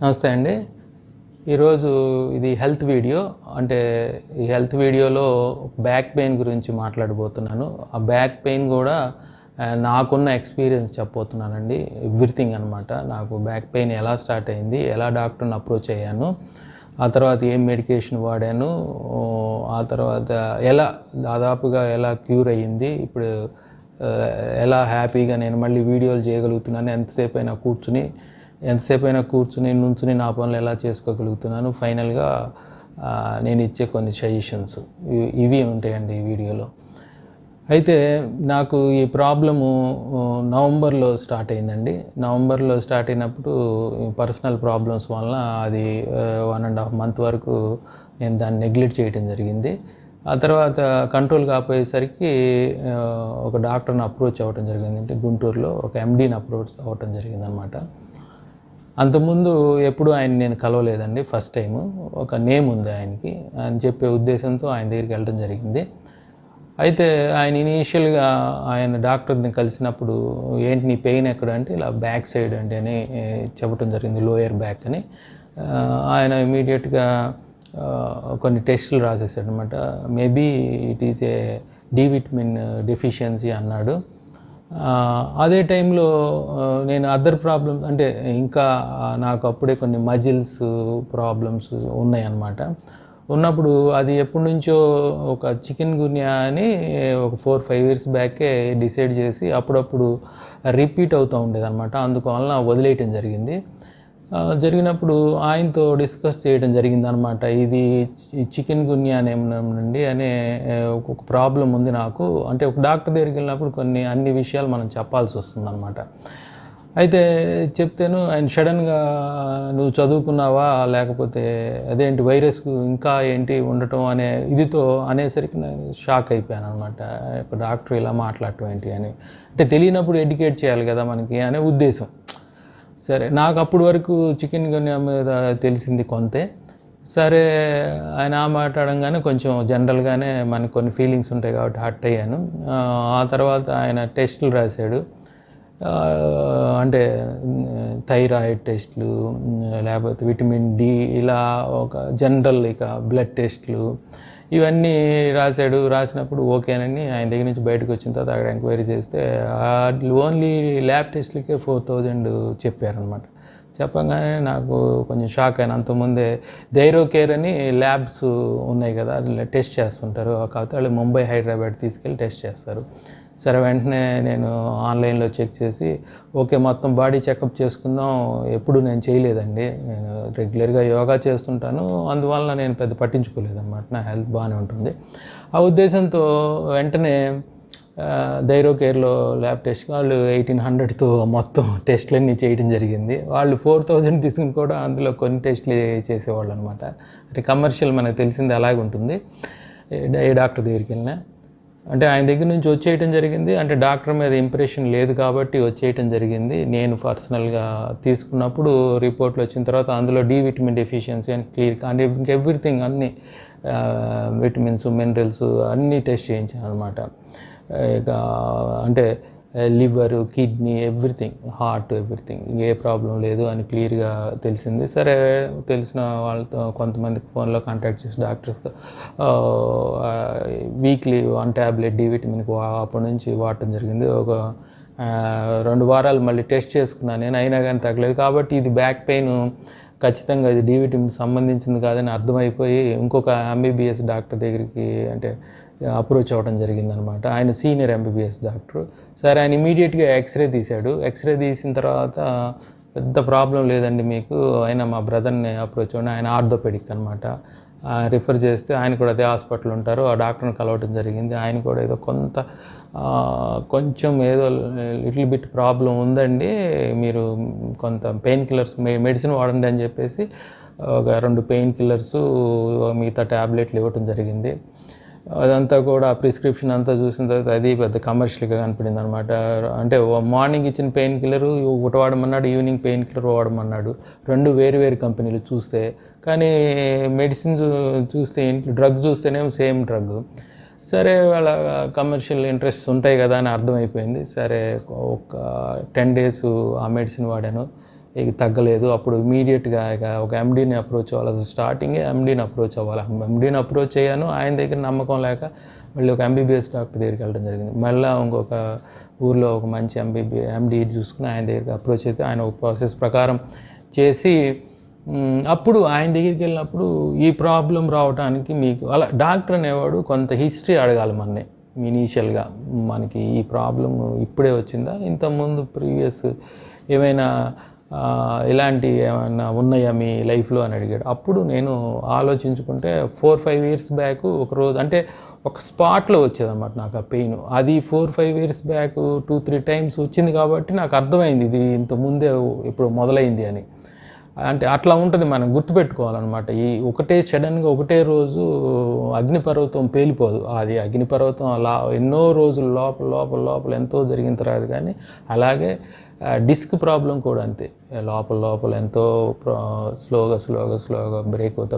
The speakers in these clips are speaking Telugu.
నమస్తే అండి. ఈరోజు ఇది హెల్త్ వీడియో. అంటే ఈ హెల్త్ వీడియోలో బ్యాక్ పెయిన్ గురించి మాట్లాడబోతున్నాను. ఆ బ్యాక్ పెయిన్ కూడా నాకున్న ఎక్స్పీరియన్స్ చెప్పబోతున్నానండి. ఎవ్రీథింగ్ అనమాట. నాకు బ్యాక్ పెయిన్ ఎలా స్టార్ట్ అయింది, ఎలా డాక్టర్ని అప్రోచ్ అయ్యాను, ఆ తర్వాత ఏం మెడికేషన్ వాడాను, ఆ తర్వాత దాదాపుగా ఎలా క్యూర్ అయ్యింది, ఇప్పుడు ఎలా హ్యాపీగా నేను మళ్ళీ వీడియోలు చేయగలుగుతున్నాను, ఎంతసేపు అయినా కూర్చుని నుంచుని నా పనులు ఎలా చేసుకోగలుగుతున్నాను, ఫైనల్గా నేను ఇచ్చే కొన్ని సజెషన్స్ ఇవి ఉంటాయండి ఈ వీడియోలో. అయితే నాకు ఈ ప్రాబ్లము నవంబర్లో స్టార్ట్ అయిందండి. నవంబర్లో స్టార్ట్ అయినప్పుడు పర్సనల్ ప్రాబ్లమ్స్ వలన అది 1.5 month వరకు నేను దాన్ని నెగ్లెక్ట్ చేయడం జరిగింది. ఆ తర్వాత కంట్రోల్ కాపోయేసరికి ఒక డాక్టర్ని అప్రోచ్ అవ్వడం జరిగింది. అంటే గుంటూరులో ఒక ఎండీని అప్రోచ్ అవ్వటం జరిగిందనమాట. అంతకుముందు ఎప్పుడు ఆయన నేను కలవలేదండి. First time. ఒక నేమ్ ఉంది ఆయనకి అని చెప్పే ఉద్దేశంతో ఆయన దగ్గరికి వెళ్ళడం జరిగింది. అయితే ఆయన ఇనీషియల్గా ఆయన డాక్టర్ని కలిసినప్పుడు ఏంటి నీ పెయిన్ ఎక్కడ అంటే ఇలా బ్యాక్ సైడ్ అండి అని చెప్పడం జరిగింది, లోయర్ బ్యాక్ అని. ఆయన ఇమీడియట్గా కొన్ని టెస్టులు రాసేసాడు అనమాట. Maybe it is a D vitamin deficiency అన్నాడు. అదే టైంలో నేను అదర్ ప్రాబ్లమ్స్ అంటే ఇంకా నాకు అప్పుడే కొన్ని మజిల్స్ ప్రాబ్లమ్స్ ఉన్నాయన్నమాట. ఉన్నప్పుడు అది ఎప్పటి నుంచో ఒక చికెన్ గున్యా అని ఒక 4-5 years బ్యాకే డిసైడ్ చేసి అప్పుడప్పుడు రిపీట్ అవుతూ ఉండేదన్నమాట. అందువలన వదిలేయటం జరిగినప్పుడు ఆయనతో డిస్కస్ చేయడం జరిగిందనమాట. ఇది చికెన్ గున్యా నుండి అనే ఒక ప్రాబ్లం ఉంది నాకు. అంటే ఒక డాక్టర్ దగ్గరికి వెళ్ళినప్పుడు అన్ని విషయాలు మనం చెప్పాల్సి వస్తుందన్నమాట. అయితే చెప్తేను ఆయన సడన్గా నువ్వు చదువుకున్నావా, లేకపోతే అదేంటి వైరస్ ఇంకా ఏంటి ఉండటం అనేసరికి నేను షాక్ అయిపోయాను అనమాట. ఒక డాక్టర్ ఇలా మాట్లాడటం ఏంటి అని. అంటే తెలియనప్పుడు ఎడ్యుకేట్ చేయాలి కదా మనకి అనే ఉద్దేశం. సరే, నాకు అప్పటి వరకు చికెన్ గున్యా మీద తెలిసింది కొంతే. సరే, ఆయన మాట్లాడంగానే కొంచెం జనరల్గానే మనకు కొన్ని ఫీలింగ్స్ ఉంటాయి కాబట్టి హర్ట్ అయ్యాను. ఆ తర్వాత ఆయన టెస్టులు రాశాడు. అంటే థైరాయిడ్ టెస్టులు, లేకపోతే విటమిన్ డి, ఇలా ఒక జనరల్ బ్లడ్ టెస్టులు ఇవన్నీ రాసినప్పుడు ఓకేనని ఆయన దగ్గర నుంచి బయటకు వచ్చిన తర్వాత అక్కడ ఎంక్వైరీ చేస్తే ఓన్లీ ల్యాబ్ టెస్ట్లకే 4,000 చెప్పారనమాట. చెప్పగానే నాకు కొంచెం షాక్ అయినా. అంతకుముందే థైరోకేర్ అని ల్యాబ్స్ ఉన్నాయి కదా, టెస్ట్ చేస్తుంటారు. కాకపోతే వాళ్ళు ముంబై, హైదరాబాద్ తీసుకెళ్ళి టెస్ట్ చేస్తారు. సరే, వెంటనే నేను ఆన్లైన్లో చెక్ చేసి ఓకే మొత్తం బాడీ చెకప్ చేసుకుందాం. ఎప్పుడు నేను చేయలేదండి. నేను రెగ్యులర్గా యోగా చేస్తుంటాను. అందువల్ల నేను పెద్ద పట్టించుకోలేదన్నమాట. నా హెల్త్ బాగానే ఉంటుంది. ఆ ఉద్దేశంతో వెంటనే థైరోకేర్లో ల్యాబ్ టెస్ట్ వాళ్ళు 1,800తో మొత్తం టెస్టులన్నీ చేయడం జరిగింది. వాళ్ళు 4,000 తీసుకుని కూడా అందులో కొన్ని టెస్టులు చేసేవాళ్ళు అనమాట. అంటే కమర్షియల్ మనకు తెలిసింది అలాగే ఉంటుంది. ఏ డాక్టర్ దగ్గరికి వెళ్ళినా అంటే ఆయన దగ్గర నుంచి వచ్చేయటం జరిగింది. అంటే డాక్టర్ మీద ఇంప్రెషన్ లేదు కాబట్టి వచ్చేయటం జరిగింది. నేను పర్సనల్గా తీసుకున్నప్పుడు రిపోర్ట్లు వచ్చిన తర్వాత అందులో డి విటమిన్ డెఫిషియన్సీ అని క్లియర్, అంటే ఎవ్రీథింగ్ అన్నీ విటమిన్స్, మినరల్స్ అన్నీ టెస్ట్ చేయించాను అనమాట. ఇక అంటే liver, kidney, everything, heart, everything, ఏ ప్రాబ్లం లేదు అని క్లియర్గా తెలిసింది. సరే, తెలిసిన వాళ్ళతో కొంతమంది ఫోన్లో కాంటాక్ట్ చేసి డాక్టర్స్తో వీక్లీ 1 tablet డి విటమిన్కి అప్పటి నుంచి వాడటం జరిగింది. ఒక 2 వారాలు మళ్ళీ టెస్ట్ చేసుకున్నాను నేను, అయినా కానీ తగ్గలేదు. కాబట్టి ఇది బ్యాక్ పెయిన్ ఖచ్చితంగా ఇది డి విటమిన్కి సంబంధించింది కాదని అర్థమైపోయి ఇంకొక ఎంబీబీఎస్ డాక్టర్ దగ్గరికి అంటే అప్రోచ్ అవ్వడం జరిగిందనమాట. ఆయన సీనియర్ ఎంబీబీఎస్ డాక్టర్. సరే, ఆయన ఇమీడియట్గా ఎక్స్రే తీశాడు. ఎక్స్రే తీసిన తర్వాత పెద్ద ప్రాబ్లం లేదండి మీకు, ఆయన మా బ్రదర్ని అప్రోచ్ అవ్వండి, ఆయన ఆర్థోపెడిక్ అనమాట. రిఫర్ చేస్తే ఆయన కూడా అదే హాస్పిటల్ ఉంటారు. ఆ డాక్టర్ని కలవడం జరిగింది. ఆయన కూడా ఏదో కొంచెం ఏదో లిటిల్ బిట్ ప్రాబ్లం ఉందండి, మీరు కొంత పెయిన్ కిల్లర్స్ మెడిసిన్ వాడండి అని చెప్పేసి ఒక 2 పెయిన్ కిల్లర్స్ మిగతా ట్యాబ్లెట్లు ఇవ్వటం జరిగింది. అదంతా కూడా ప్రిస్క్రిప్షన్ అంతా చూసిన తర్వాత అది పెద్ద కమర్షియల్గా కనపడింది అనమాట. అంటే మార్నింగ్ ఇచ్చిన పెయిన్ కిల్లర్ ఒకటి వాడమన్నాడు, ఈవినింగ్ పెయిన్ కిల్లర్ వాడమన్నాడు. 2 వేరు కంపెనీలు చూస్తే, కానీ మెడిసిన్ చూస్తే డ్రగ్ చూస్తేనేమో సేమ్ డ్రగ్. సరే, వాళ్ళ కమర్షియల్ ఇంట్రెస్ట్స్ ఉంటాయి కదా అని అర్థమైపోయింది. సరే, ఒక 10 days ఆ మెడిసిన్ వాడాను. ఇక తగ్గలేదు. అప్పుడు ఇమీడియట్గా ఇక ఒక ఎండీని అప్రోచ్ అవ్వాలి. అసలు స్టార్టింగే ఎండీని అప్రోచ్ అవ్వాలి. ఎండీని అప్రోచ్ అయ్యాను. ఆయన దగ్గర నమ్మకం లేక మళ్ళీ ఒక ఎంబీబీఎస్ డాక్టర్ దగ్గరికి వెళ్ళడం జరిగింది. మళ్ళీ ఇంకొక ఊర్లో ఒక మంచి ఎండీ చూసుకుని ఆయన దగ్గరికి అప్రోచ్ అయితే ఆయన ఒక ప్రాసెస్ ప్రకారం చేసి అప్పుడు ఆయన దగ్గరికి వెళ్ళినప్పుడు ఈ ప్రాబ్లం రావడానికి మీకు అలా డాక్టర్ అనేవాడు కొంత హిస్టరీ అడగాలి మనని. ఇనీషియల్గా మనకి ఈ ప్రాబ్లం ఇప్పుడే వచ్చిందా, ఇంతకుముందు ప్రీవియస్ ఏమైనా ఇలాంటి ఏమైనా ఉన్నాయా మీ లైఫ్లో అని అడిగాడు. అప్పుడు నేను ఆలోచించుకుంటే 4-5 ఇయర్స్ బ్యాక్ ఒకరోజు అంటే ఒక స్పాట్లో వచ్చేదన్నమాట నాకు ఆ పెయిన్. అది 4-5 ఇయర్స్ బ్యాక్ 2-3 టైమ్స్ వచ్చింది కాబట్టి నాకు అర్థమైంది ఇది ఇంతకుముందే ఇప్పుడు మొదలైంది అని. అంటే అట్లా ఉంటుంది, మనం గుర్తుపెట్టుకోవాలన్నమాట. ఈ ఒకటే సడన్గా ఒకటే రోజు అగ్నిపర్వతం పేలిపోదు. అది అగ్నిపర్వతం అలా ఎన్నో రోజులు లోపల ఎంతో జరిగిన తర్వాత కానీ అలాగే డిస్క్ ప్రాబ్లం కూడా అంతే. లోపల ఎంతో స్లోగా బ్రేక్ అవుతా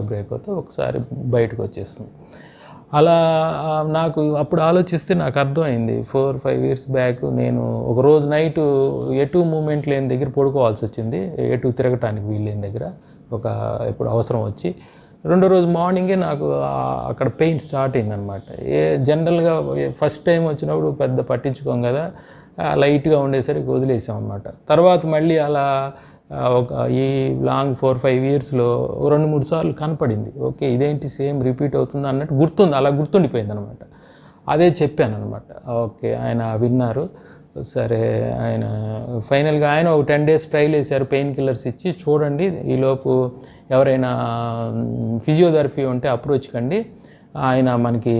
ఒకసారి బయటకు వచ్చేస్తుంది. అలా నాకు అప్పుడు ఆలోచిస్తే నాకు అర్థమైంది 4-5 ఇయర్స్ బ్యాక్ నేను ఒకరోజు నైటు ఎటు మూమెంట్ లేని దగ్గర పడుకోవాల్సి వచ్చింది. ఎటు తిరగటానికి వీళ్ళేని దగ్గర ఇప్పుడు అవసరం వచ్చి రెండో రోజు మార్నింగే నాకు అక్కడ పెయిన్ స్టార్ట్ అయిందనమాట. జనరల్గా ఫస్ట్ టైం వచ్చినప్పుడు పెద్ద పట్టించుకోం కదా, లైట్గా ఉండేసరికి వదిలేసాం అనమాట. తర్వాత మళ్ళీ అలా ఈ లాంగ్ 4-5 ఇయర్స్లో 2-3 సార్లు కనపడింది. ఓకే ఇదేంటి సేమ్ రిపీట్ అవుతుంది అన్నట్టు అలా గుర్తుండిపోయింది అనమాట. అదే చెప్పాను అనమాట. ఓకే ఆయన విన్నారు. సరే ఆయన ఫైనల్గా ఆయన ఒక 10 days ట్రైల్ వేశారు, పెయిన్ కిల్లర్స్ ఇచ్చి చూడండి ఈలోపు ఎవరైనా ఫిజియోథెరపీ ఉంటే అప్రోచ్ కండి, ఆయన మనకి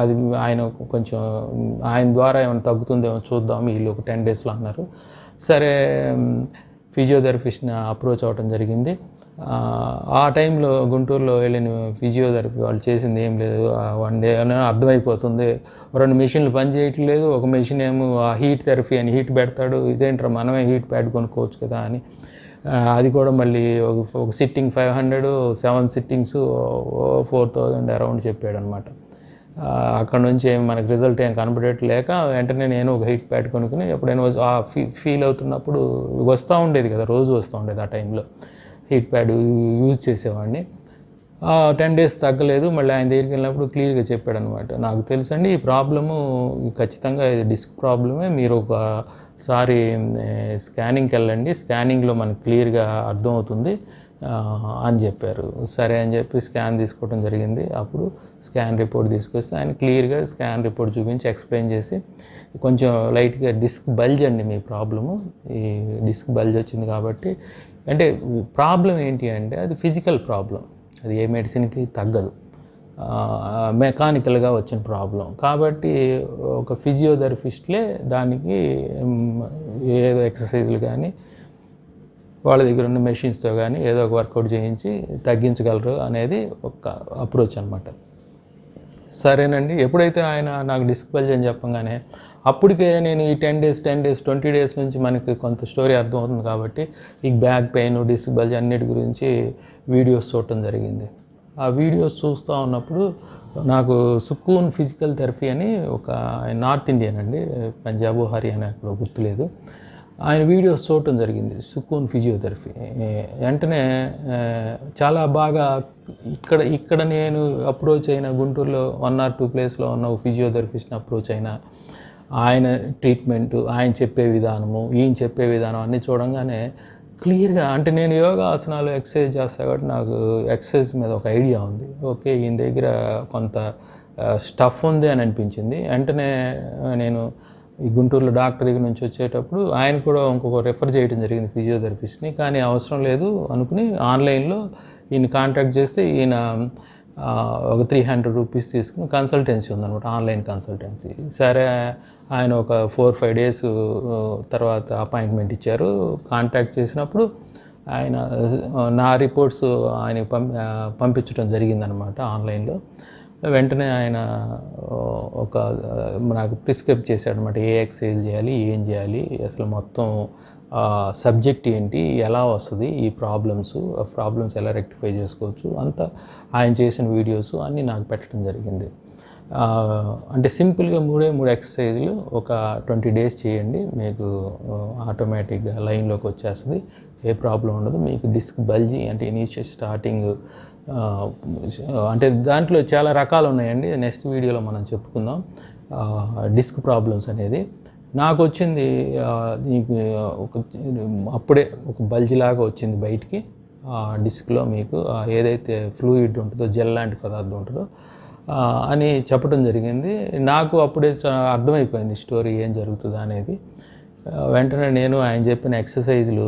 అది ఆయన కొంచెం ఆయన ద్వారా ఏమైనా తగ్గుతుందేమో చూద్దాం వీళ్ళు ఒక 10 daysలో అన్నారు. సరే ఫిజియోథెరపిస్ట్ని అప్రోచ్ అవ్వడం జరిగింది. ఆ టైంలో గుంటూరులో వెళ్ళిన ఫిజియోథెరపీ వాళ్ళు చేసింది ఏం లేదు. 1 day అర్థమైపోతుంది, 2 మెషిన్లు పని చేయట్లేదు, ఒక మెషిన్ ఏమో ఆ హీట్ థెరపీ అని హీట్ పెడతాడు, ఇదేంట్రా మనమే హీట్ ప్యాడ్ కొనుక్కోవచ్చు కదా అని అది కూడా మళ్ళీ ఒక సిట్టింగ్ 500, 7 sittings 4000 అరౌండ్ చెప్పాడు అనమాట. అక్కడ నుంచి మనకు రిజల్ట్ ఏం కనపడట్లేక వెంటనే నేను ఒక హీట్ ప్యాడ్ కొనుక్కుని ఎప్పుడైనా ఫీల్ అవుతున్నప్పుడు వస్తూ ఉండేది కదా, రోజు వస్తూ ఉండేది. ఆ టైంలో హీట్ ప్యాడ్ యూజ్ చేసేవాడిని. 10 days తగ్గలేదు. మళ్ళీ ఆయన దగ్గరికి వెళ్ళినప్పుడు క్లియర్గా చెప్పాడు అనమాట, నాకు తెలుసండి ఈ ప్రాబ్లము ఖచ్చితంగా ఇది డిస్క్ ప్రాబ్లమే, మీరు ఒకసారి స్కానింగ్కి వెళ్ళండి, స్కానింగ్లో మనకు క్లియర్గా అర్థమవుతుంది అని చెప్పారు. సరే అని చెప్పి స్కాన్ తీసుకోవడం జరిగింది. అప్పుడు స్కాన్ రిపోర్ట్ తీసుకొస్తే ఆయన క్లియర్గా స్కాన్ రిపోర్ట్ చూపించి ఎక్స్ప్లెయిన్ చేసి కొంచెం లైట్గా డిస్క్ బల్జ్ అండి మీ ప్రాబ్లము, ఈ డిస్క్ బల్జ్ వచ్చింది కాబట్టి అంటే ప్రాబ్లం ఏంటి అంటే అది ఫిజికల్ ప్రాబ్లం, అది ఏ మెడిసిన్కి తగ్గదు, మెకానికల్గా వచ్చిన ప్రాబ్లం కాబట్టి ఒక ఫిజియోథెరపిస్ట్లే దానికి ఏదో ఎక్సర్సైజులు కానీ వాళ్ళ దగ్గర ఉన్న మెషిన్స్తో కానీ ఏదో ఒక వర్కౌట్ చేయించి తగ్గించగలరు అనేది ఒక అప్రోచ్ అనమాట. సరేనండి, ఎప్పుడైతే ఆయన నాకు డిస్క్ బల్జ్ అని చెప్పగానే అప్పటికే నేను ఈ 10 days 20 days నుంచి మనకి కొంత స్టోరీ అర్థమవుతుంది కాబట్టి ఈ బ్యాక్ పెయిన్ డిస్క్ బల్జ్ అన్నిటి గురించి వీడియోస్ చూడటం జరిగింది. ఆ వీడియోస్ చూస్తూ ఉన్నప్పుడు నాకు సుకూన్ ఫిజికల్ థెరపీ అని ఒక నార్త్ ఇండియన్ అండి, పంజాబ్ హర్యానా ఎక్కడో గుర్తులేదు, ఆయన వీడియోస్ చూడటం జరిగింది సుకూన్ ఫిజియోథెరపీ. వెంటనే చాలా బాగా ఇక్కడ నేను అప్రోచ్ అయిన గుంటూరులో 1 or 2 ప్లేస్లో ఉన్న ఒక ఫిజియోథెరపిస్ట్ని అప్రోచ్ అయిన ఆయన ట్రీట్మెంటు, ఆయన చెప్పే విధానము, ఈయన చెప్పే విధానం అన్నీ చూడంగానే క్లియర్గా అంటే నేను యోగా ఆసనాలు ఎక్సర్సైజ్ చేస్తాను కాబట్టి నాకు ఎక్సర్సైజ్ మీద ఒక ఐడియా ఉంది. ఓకే ఈయన దగ్గర కొంత స్టఫ్ ఉంది అని అనిపించింది. వెంటనే నేను ఈ గుంటూరులో డాక్టర్ దగ్గర నుంచి వచ్చేటప్పుడు ఆయన కూడా ఇంకొక రెఫర్ చేయడం జరిగింది ఫిజియోథెరపిస్ట్ని, కానీ అవసరం లేదు అనుకుని ఆన్లైన్లో ఈయన కాంటాక్ట్ చేస్తే ఈయన ఒక 300 రూపీస్ తీసుకుని కన్సల్టెన్సీ ఉందన్నమాట, ఆన్లైన్ కన్సల్టెన్సీ. సరే ఆయన ఒక 4-5 days తర్వాత అపాయింట్మెంట్ ఇచ్చారు. కాంటాక్ట్ చేసినప్పుడు ఆయన నా రిపోర్ట్స్ ఆయనకి పంపించడం జరిగిందనమాట ఆన్లైన్లో. వెంటనే ఆయన నాకు ప్రిస్క్రైబ్ చేశాడు అనమాట, ఏ ఎక్సర్సైజ్ చేయాలి, ఏం చేయాలి, అసలు మొత్తం సబ్జెక్ట్ ఏంటి, ఎలా వస్తుంది ఈ ప్రాబ్లమ్స్ ఎలా రెక్టిఫై చేసుకోవచ్చు అంతా ఆయన చేసిన వీడియోస్ అన్నీ నాకు పెట్టడం జరిగింది. అంటే సింపుల్గా 3 ఎక్సర్సైజులు ఒక 20 డేస్ చేయండి, మీకు ఆటోమేటిక్గా లైన్లోకి వచ్చేస్తుంది, ఏ ప్రాబ్లం ఉండదు. మీకు డిస్క్ బల్జీ అంటే ఇనీషియల్ స్టార్టింగ్ అంటే దాంట్లో చాలా రకాలు ఉన్నాయండి, నెక్స్ట్ వీడియోలో మనం చెప్పుకుందాం. డిస్క్ ప్రాబ్లమ్స్ అనేది నాకు వచ్చింది నీకు అప్పుడే ఒక బల్జిలాగా వచ్చింది బయటికి డిస్క్లో, మీకు ఏదైతే ఫ్లూయిడ్ ఉంటుందో జెల్ లాంటి పదార్థం ఉంటుందో అని చెప్పడం జరిగింది. నాకు అప్పుడే అర్థమైపోయింది స్టోరీ ఏం జరుగుతుందా అనేది. వెంటనే నేను ఆయన చెప్పిన ఎక్సర్సైజులు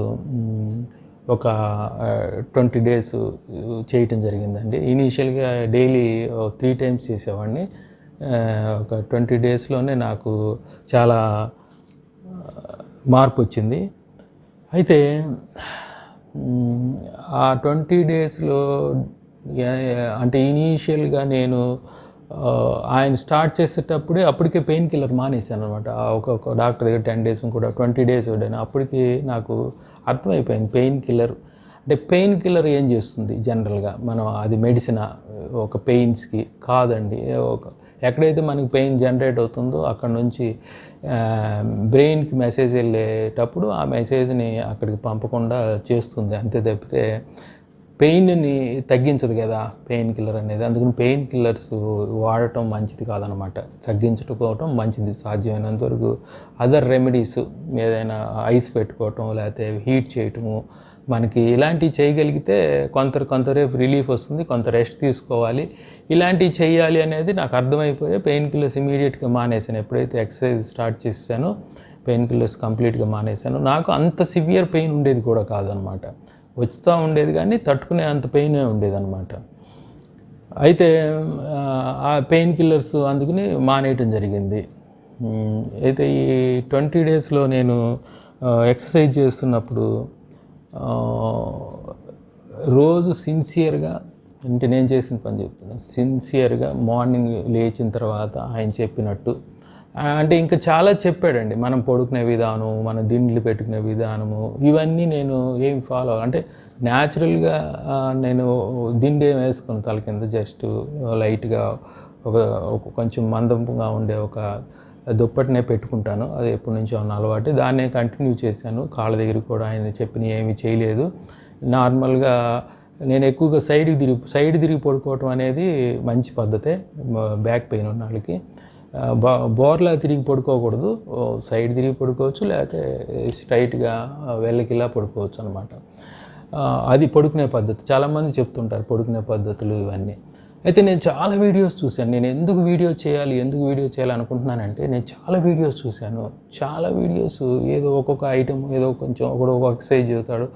ఒక 20 డేస్ చేయటం జరిగిందండి. ఇనీషియల్గా డైలీ 3 టైమ్స్ చేసేవాడిని. ఒక 20 డేస్లోనే నాకు చాలా మార్పు వచ్చింది. అయితే ఆ 20 డేస్లో అంటే ఇనీషియల్గా నేను ఆయన స్టార్ట్ చేసేటప్పుడే అప్పటికే పెయిన్ కిల్లర్ మానేశాను అనమాట. ఒక డాక్టర్ దగ్గర 10 డేస్, ఇంకోటి 20 డేస్ వాడాను. అప్పటికి నాకు అర్థమైపోయింది పెయిన్ కిల్లర్ అంటే పెయిన్ కిల్లర్ ఏం చేస్తుంది జనరల్గా, మనం అది మెడిసిన్ ఒక పెయిన్స్కి కాదండి. ఎక్కడైతే మనకి పెయిన్ జనరేట్ అవుతుందో అక్కడ నుంచి బ్రెయిన్కి మెసేజ్ వెళ్ళేటప్పుడు ఆ మెసేజ్ని అక్కడికి పంపకుండా చేస్తుంది, అంతే తప్పితే పెయిన్ని తగ్గించదు కదా పెయిన్ కిల్లర్ అనేది. అందుకని పెయిన్ కిల్లర్స్ వాడటం మంచిది కాదనమాట, తగ్గించుకోవటం మంచిది సాధ్యమైనంత వరకు. అదర్ రెమెడీస్ ఏదైనా ఐస్ పెట్టుకోవటం లేకపోతే హీట్ చేయటము, మనకి ఇలాంటివి చేయగలిగితే కొంతరేపు రిలీఫ్ వస్తుంది, కొంత రెస్ట్ తీసుకోవాలి, ఇలాంటివి చేయాలి అనేది నాకు అర్థమైపోయి పెయిన్ కిల్లర్స్ ఇమీడియట్గా మానేశాను. ఎప్పుడైతే ఎక్సర్సైజ్ స్టార్ట్ చేశానో పెయిన్ కిల్లర్స్ కంప్లీట్గా మానేశాను. నాకు అంత సివియర్ పెయిన్ ఉండేది కూడా కాదనమాట, వస్తూ ఉండేది కానీ తట్టుకునే అంత పెయినే ఉండేదన్నమాట. అయితే ఆ పెయిన్ కిల్లర్స్ అందుకని మానేయటం జరిగింది. అయితే ఈ 20 డేస్లో నేను ఎక్సర్సైజ్ చేస్తున్నప్పుడు రోజు సిన్సియర్గా, అంటే నేను చేసిన పని చెప్తున్నా, సిన్సియర్గా మార్నింగ్ లేచిన తర్వాత ఆయన చెప్పినట్టు, అంటే ఇంకా చాలా చెప్పాడండి. మనం పడుకునే విధానం, మన దిండ్లు పెట్టుకునే విధానము, ఇవన్నీ నేను ఏం ఫాలో అంటే న్యాచురల్గా నేను దిండి ఏం వేసుకుని తల కింద జస్ట్ లైట్గా ఒక కొంచెం మందంగా ఉండే ఒక దుప్పటినే పెట్టుకుంటాను, అది ఎప్పటి నుంచో ఉన్న అలవాటు, దాన్నే కంటిన్యూ చేశాను. కాళ్ళ దగ్గర కూడా ఆయన చెప్పిన ఏమీ చేయలేదు. నార్మల్గా నేను ఎక్కువగా సైడ్ తిరిగి పడుకోవటం అనేది మంచి పద్ధతే బ్యాక్ పెయిన్ ఉన్న వాళ్ళకి. బోర్లా తిరిగి పడుకోకూడదు, సైడ్ తిరిగి పడుకోవచ్చు, లేకపోతే స్ట్రైట్గా వెళ్ళకిలా పడుకోవచ్చు అనమాట. అది పడుకునే పద్ధతి. చాలామంది చెప్తుంటారు పడుకునే పద్ధతులు ఇవన్నీ. అయితే నేను చాలా వీడియోస్ చూశాను. నేను ఎందుకు వీడియో చేయాలి అనుకుంటున్నానంటే, నేను చాలా వీడియోస్ చూశాను. చాలా వీడియోస్ ఏదో ఒక్కొక్క ఐటెం, ఏదో కొంచెం ఒకడు ఒక ఎక్సర్సైజ్ చెబుతాడు,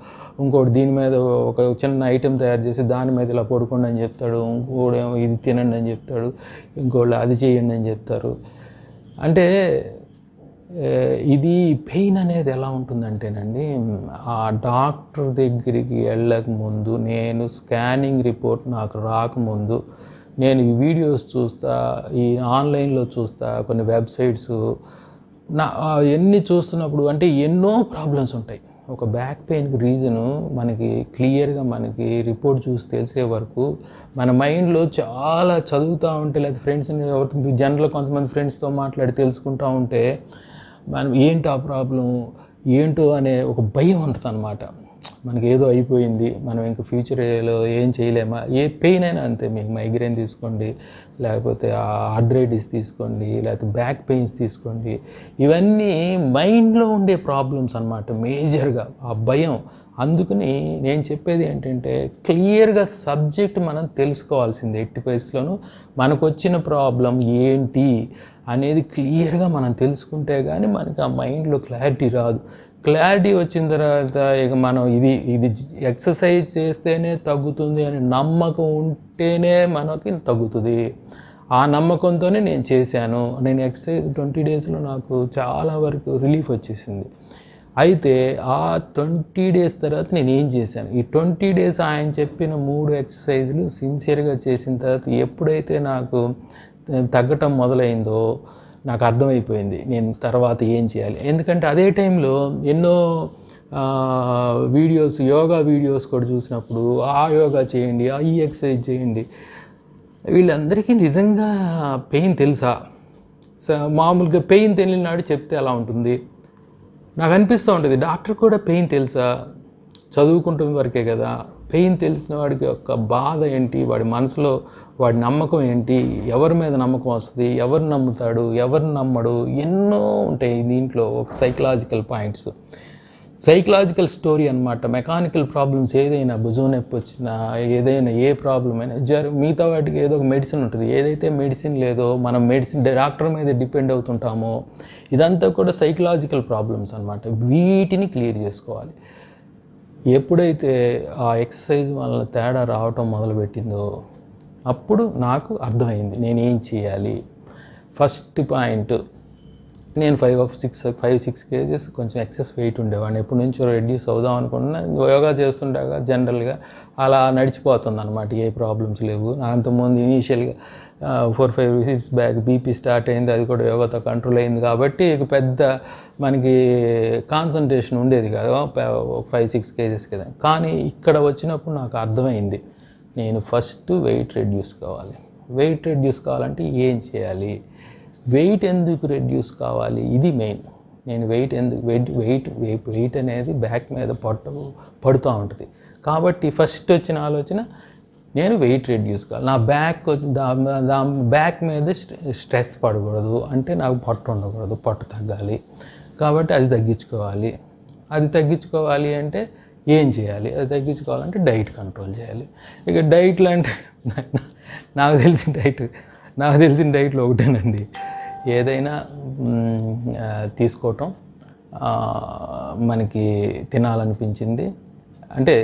ఇంకోటి దీని మీద ఒక చిన్న ఐటెం తయారు చేసి దాని మీద ఇలా పడుకోండి అని చెప్తాడు, ఇంకోడేమో ఇది తినండి అని చెప్తాడు, ఇంకోళ్ళు అది చేయండి అని చెప్తారు. అంటే ఇది పెయిన్ అనేది ఎలా ఉంటుందంటేనండి, ఆ డాక్టర్ దగ్గరికి వెళ్ళకముందు, నేను స్కానింగ్ రిపోర్ట్ నాకు రాకముందు, నేను ఈ వీడియోస్ చూస్తా, ఈ ఆన్లైన్లో చూస్తా, కొన్ని వెబ్సైట్స్ ఎన్ని చూస్తున్నప్పుడు అంటే ఎన్నో ప్రాబ్లమ్స్ ఉంటాయి. ఒక బ్యాక్ పెయిన్కి రీజను మనకి క్లియర్గా మనకి రిపోర్ట్ చూసి తెలిసే వరకు మన మైండ్లో చాలా చదువుతూ ఉంటే, లేదా ఫ్రెండ్స్ని జనరల్గా కొంతమంది ఫ్రెండ్స్తో మాట్లాడి తెలుసుకుంటూ ఉంటే మనం ఏంటి ఆ ప్రాబ్లం ఏంటో అనే ఒక భయం ఉంటుంది అన్నమాట. మనకి ఏదో అయిపోయింది, మనం ఇంకా ఫ్యూచర్లో ఏం చేయలేమా. ఏ పెయిన్ అయినా అంతే, మీకు మైగ్రేన్ తీసుకోండి, లేకపోతే ఆర్థరైటిస్ తీసుకోండి, లేకపోతే బ్యాక్ పెయిన్స్ తీసుకోండి, ఇవన్నీ మైండ్లో ఉండే ప్రాబ్లమ్స్ అన్నమాట మేజర్గా, ఆ భయం. అందుకని నేను చెప్పేది ఏంటంటే, క్లియర్గా సబ్జెక్ట్ మనం తెలుసుకోవాల్సిందే. ఎట్టి పరిస్థితుల్లోనూ మనకు వచ్చిన ప్రాబ్లం ఏంటి అనేది క్లియర్గా మనం తెలుసుకుంటే కానీ మనకి ఆ మైండ్లో క్లారిటీ రాదు. క్లారిటీ వచ్చిన తర్వాత ఇక మనం ఇది ఎక్సర్సైజ్ చేస్తేనే తగ్గుతుంది అని నమ్మకం ఉంటేనే మనకి తగ్గుతుంది. ఆ నమ్మకంతోనే నేను చేశాను. నేను ఎక్సర్సైజ్ 20 డేస్లో నాకు చాలా వరకు రిలీఫ్ వచ్చేసింది. అయితే ఆ 20 డేస్ తర్వాత నేను ఏం చేశాను, ఈ 20 డేస్ ఆయన చెప్పిన 3 ఎక్సర్సైజులు సిన్సియర్గా చేసిన తర్వాత ఎప్పుడైతే నాకు తగ్గటం మొదలైందో నాకు అర్థమైపోయింది నేను తర్వాత ఏం చేయాలి. ఎందుకంటే అదే టైంలో ఎన్నో వీడియోస్, యోగా వీడియోస్ కూడా చూసినప్పుడు, ఆ యోగా చేయండి, ఈ ఎక్సర్సైజ్ చేయండి, వీళ్ళందరికీ నిజంగా పెయిన్ తెలుసా? మామూలుగా పెయిన్ తెలియనాడు చెప్తే ఎలా ఉంటుంది? నాకు అనిపిస్తూ ఉంటుంది డాక్టర్ కూడా పెయిన్ తెలుసా? చదువుకుంటున్న వరకే కదా. పెయిన్ తెలిసిన వాడికి యొక్క బాధ ఏంటి, వాడి మనసులో వాడి నమ్మకం ఏంటి, ఎవరి మీద నమ్మకం వస్తుంది, ఎవరిని నమ్ముతాడు, ఎవరిని నమ్మడు, ఎన్నో ఉంటాయి దీంట్లో ఒక సైకలాజికల్ పాయింట్స్. సైకలాజికల్ స్టోరీ అనమాట. మెకానికల్ ప్రాబ్లమ్స్ ఏదైనా, భుజం నొప్పి వచ్చినా, ఏదైనా ఏ ప్రాబ్లం అయినా మిగతా వాటికి ఏదో ఒక మెడిసిన్ ఉంటుంది. ఏదైతే మెడిసిన్ లేదో మనం డాక్టర్ మీద డిపెండ్ అవుతుంటామో ఇదంతా కూడా సైకలాజికల్ ప్రాబ్లమ్స్ అనమాట. వీటిని క్లియర్ చేసుకోవాలి. ఎప్పుడైతే ఆ ఎక్సర్సైజ్ వల్ల తేడా రావటం మొదలుపెట్టిందో అప్పుడు నాకు అర్థమైంది నేనేం చేయాలి. ఫస్ట్ పాయింట్, నేను 5-6 కేజెస్ కొంచెం ఎక్సెస్ వెయిట్ ఉండేవాడిని. ఎప్పటి నుంచో రెడ్యూస్ అవుదాం అనుకున్నా. యోగా చేస్తుండగా జనరల్గా అలా నడిచిపోతుంది అనమాట. ఏ ప్రాబ్లమ్స్ లేవు. అంతకుముందు ఇనీషియల్గా 4-5 వీక్స్ బ్యాక్ బీపీ స్టార్ట్ అయింది. అది కూడా యోగాతో కంట్రోల్ అయింది కాబట్టి ఇక పెద్ద మనకి కాన్సన్ట్రేషన్ ఉండేది కాదు 5-6 కేజెస్ కదా. కానీ ఇక్కడ వచ్చినప్పుడు నాకు అర్థమైంది నేను ఫస్ట్ వెయిట్ రెడ్యూస్ కావాలి. వెయిట్ రెడ్యూస్ కావాలంటే ఏం చేయాలి, వెయిట్ ఎందుకు రెడ్యూస్ కావాలి, ఇది మెయిన్. నేను వెయిట్ అనేది బ్యాక్ మీద పడుతూ ఉంటుంది. కాబట్టి ఫస్ట్ వచ్చిన ఆలోచన నేను వెయిట్ రెడ్యూస్ కావాలి. నా బ్యాక్ మీద స్ట్రెస్ పడకూడదు, అంటే నాకు పొట్ట ఉండకూడదు, పొట్ట తగ్గాలి. కాబట్టి అది తగ్గించుకోవాలి. అది తగ్గించుకోవాలి అంటే ఏం చేయాలి? అది తగ్గించుకోవాలంటే డైట్ కంట్రోల్ చేయాలి. ఇక డైట్లు అంటే నాకు తెలిసిన డైట్లో ఒకటేనండి, ఏదైనా తీసుకోవటం, మనకి తినాలనిపించింది అంటే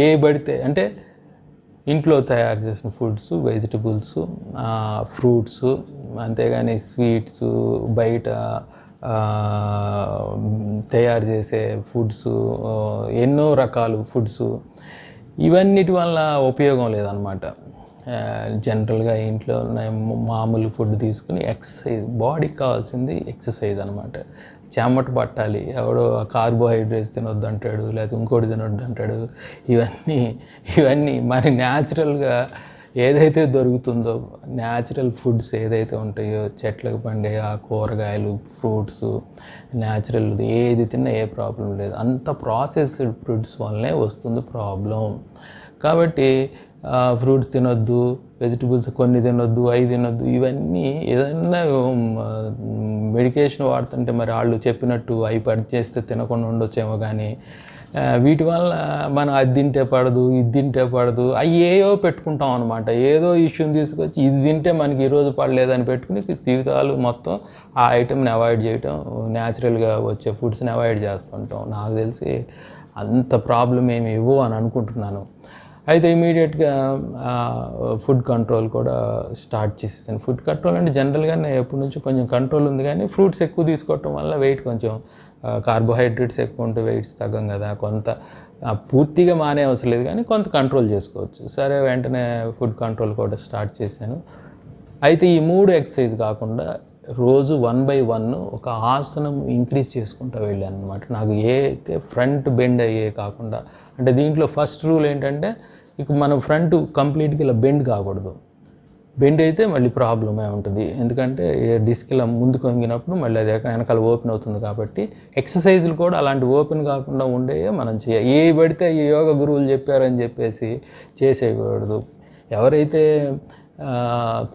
ఏ పడితే అంటే ఇంట్లో తయారు చేసిన ఫుడ్స్, వెజిటబుల్స్, ఫ్రూట్స్, అంతేగాని స్వీట్స్, బయట తయారు చేసే ఫుడ్స్, ఎన్నో రకాలు ఫుడ్స్, ఇవన్నిటి వల్ల ఉపయోగం లేదనమాట. జనరల్గా ఇంట్లో మామూలు ఫుడ్ తీసుకుని ఎక్సర్సైజ్, బాడీకి కావాల్సింది ఎక్సర్సైజ్ అనమాట. చెమట పట్టాలి, ఎవడో కార్బోహైడ్రేట్స్ తినొద్దు అంటాడు, లేకపోతే ఇంకోటి తినొద్దు అంటాడు. ఇవన్నీ మన న్యాచురల్గా ఏదైతే దొరుకుతుందో, న్యాచురల్ ఫుడ్స్ ఏదైతే ఉంటాయో, చెట్లకు పండే ఆ కూరగాయలు, ఫ్రూట్స్, న్యాచురల్ ఏది తిన్నా ఏ ప్రాబ్లం లేదు. అంత ప్రాసెస్డ్ ఫుడ్స్ వల్లనే వస్తుంది ప్రాబ్లం. కాబట్టి ఫ్రూట్స్ తినొద్దు, వెజిటబుల్స్ కొన్ని తినొద్దు, అవి తినొద్దు, ఇవన్నీ ఏదన్నా మెడికేషన్ వాడుతుంటే మరి వాళ్ళు చెప్పినట్టు అవి పడి చేస్తే తినకుండా ఉండొచ్చేమో. కానీ వీటి వల్ల మనం అది తింటే పడదు, ఇది తింటే పడదు, అవి ఏయో పెట్టుకుంటాం అనమాట. ఏదో ఇష్యూని తీసుకొచ్చి ఇది తింటే మనకి ఈరోజు పడలేదని పెట్టుకుని జీవితాలు మొత్తం ఆ ఐటెంని అవాయిడ్ చేయటం, న్యాచురల్గా వచ్చే ఫుడ్స్ని అవాయిడ్ చేస్తుంటాం. నాకు తెలిసి అంత ప్రాబ్లం ఏమి ఇవ్వవు అని అనుకుంటున్నాను. అయితే ఇమీడియట్గా ఫుడ్ కంట్రోల్ కూడా స్టార్ట్ చేసేసాను. ఫుడ్ కంట్రోల్ అంటే జనరల్గానే ఎప్పటి నుంచి కొంచెం కంట్రోల్ ఉంది, కానీ ఫ్రూట్స్ ఎక్కువ తీసుకోవటం వల్ల వెయిట్ కొంచెం, కార్బోహైడ్రేట్స్ ఎక్కువ ఉంటే వెయిట్స్ తగ్గం కదా. కొంత పూర్తిగా మానే అవసరం లేదు, కానీ కొంత కంట్రోల్ చేసుకోవచ్చు. సరే, వెంటనే ఫుడ్ కంట్రోల్ కూడా స్టార్ట్ చేశాను. అయితే ఈ 3 ఎక్సర్సైజ్ కాకుండా రోజు 1 by 1 ఒక ఆసనం ఇంక్రీజ్ చేసుకుంటూ వెళ్ళాను అనమాట. నాకు ఏ అయితే ఫ్రంట్ బెండ్ అయ్యే కాకుండా, అంటే దీంట్లో ఫస్ట్ రూల్ ఏంటంటే ఇక మన ఫ్రంట్ కంప్లీట్గా ఇలా బెండ్ కాకూడదు. బెండ్ అయితే మళ్ళీ ప్రాబ్లమే ఉంటుంది. ఎందుకంటే డిస్క్ ఇలా ముందుకు వంగినప్పుడు మళ్ళీ అది వెనకాల ఓపెన్ అవుతుంది. కాబట్టి ఎక్సర్సైజులు కూడా అలాంటి ఓపెన్ కాకుండా ఉండేవే మనం చేయాలి. ఏ పడితే ఈ యోగా గురువులు చెప్పారని చెప్పేసి చేసేయకూడదు. ఎవరైతే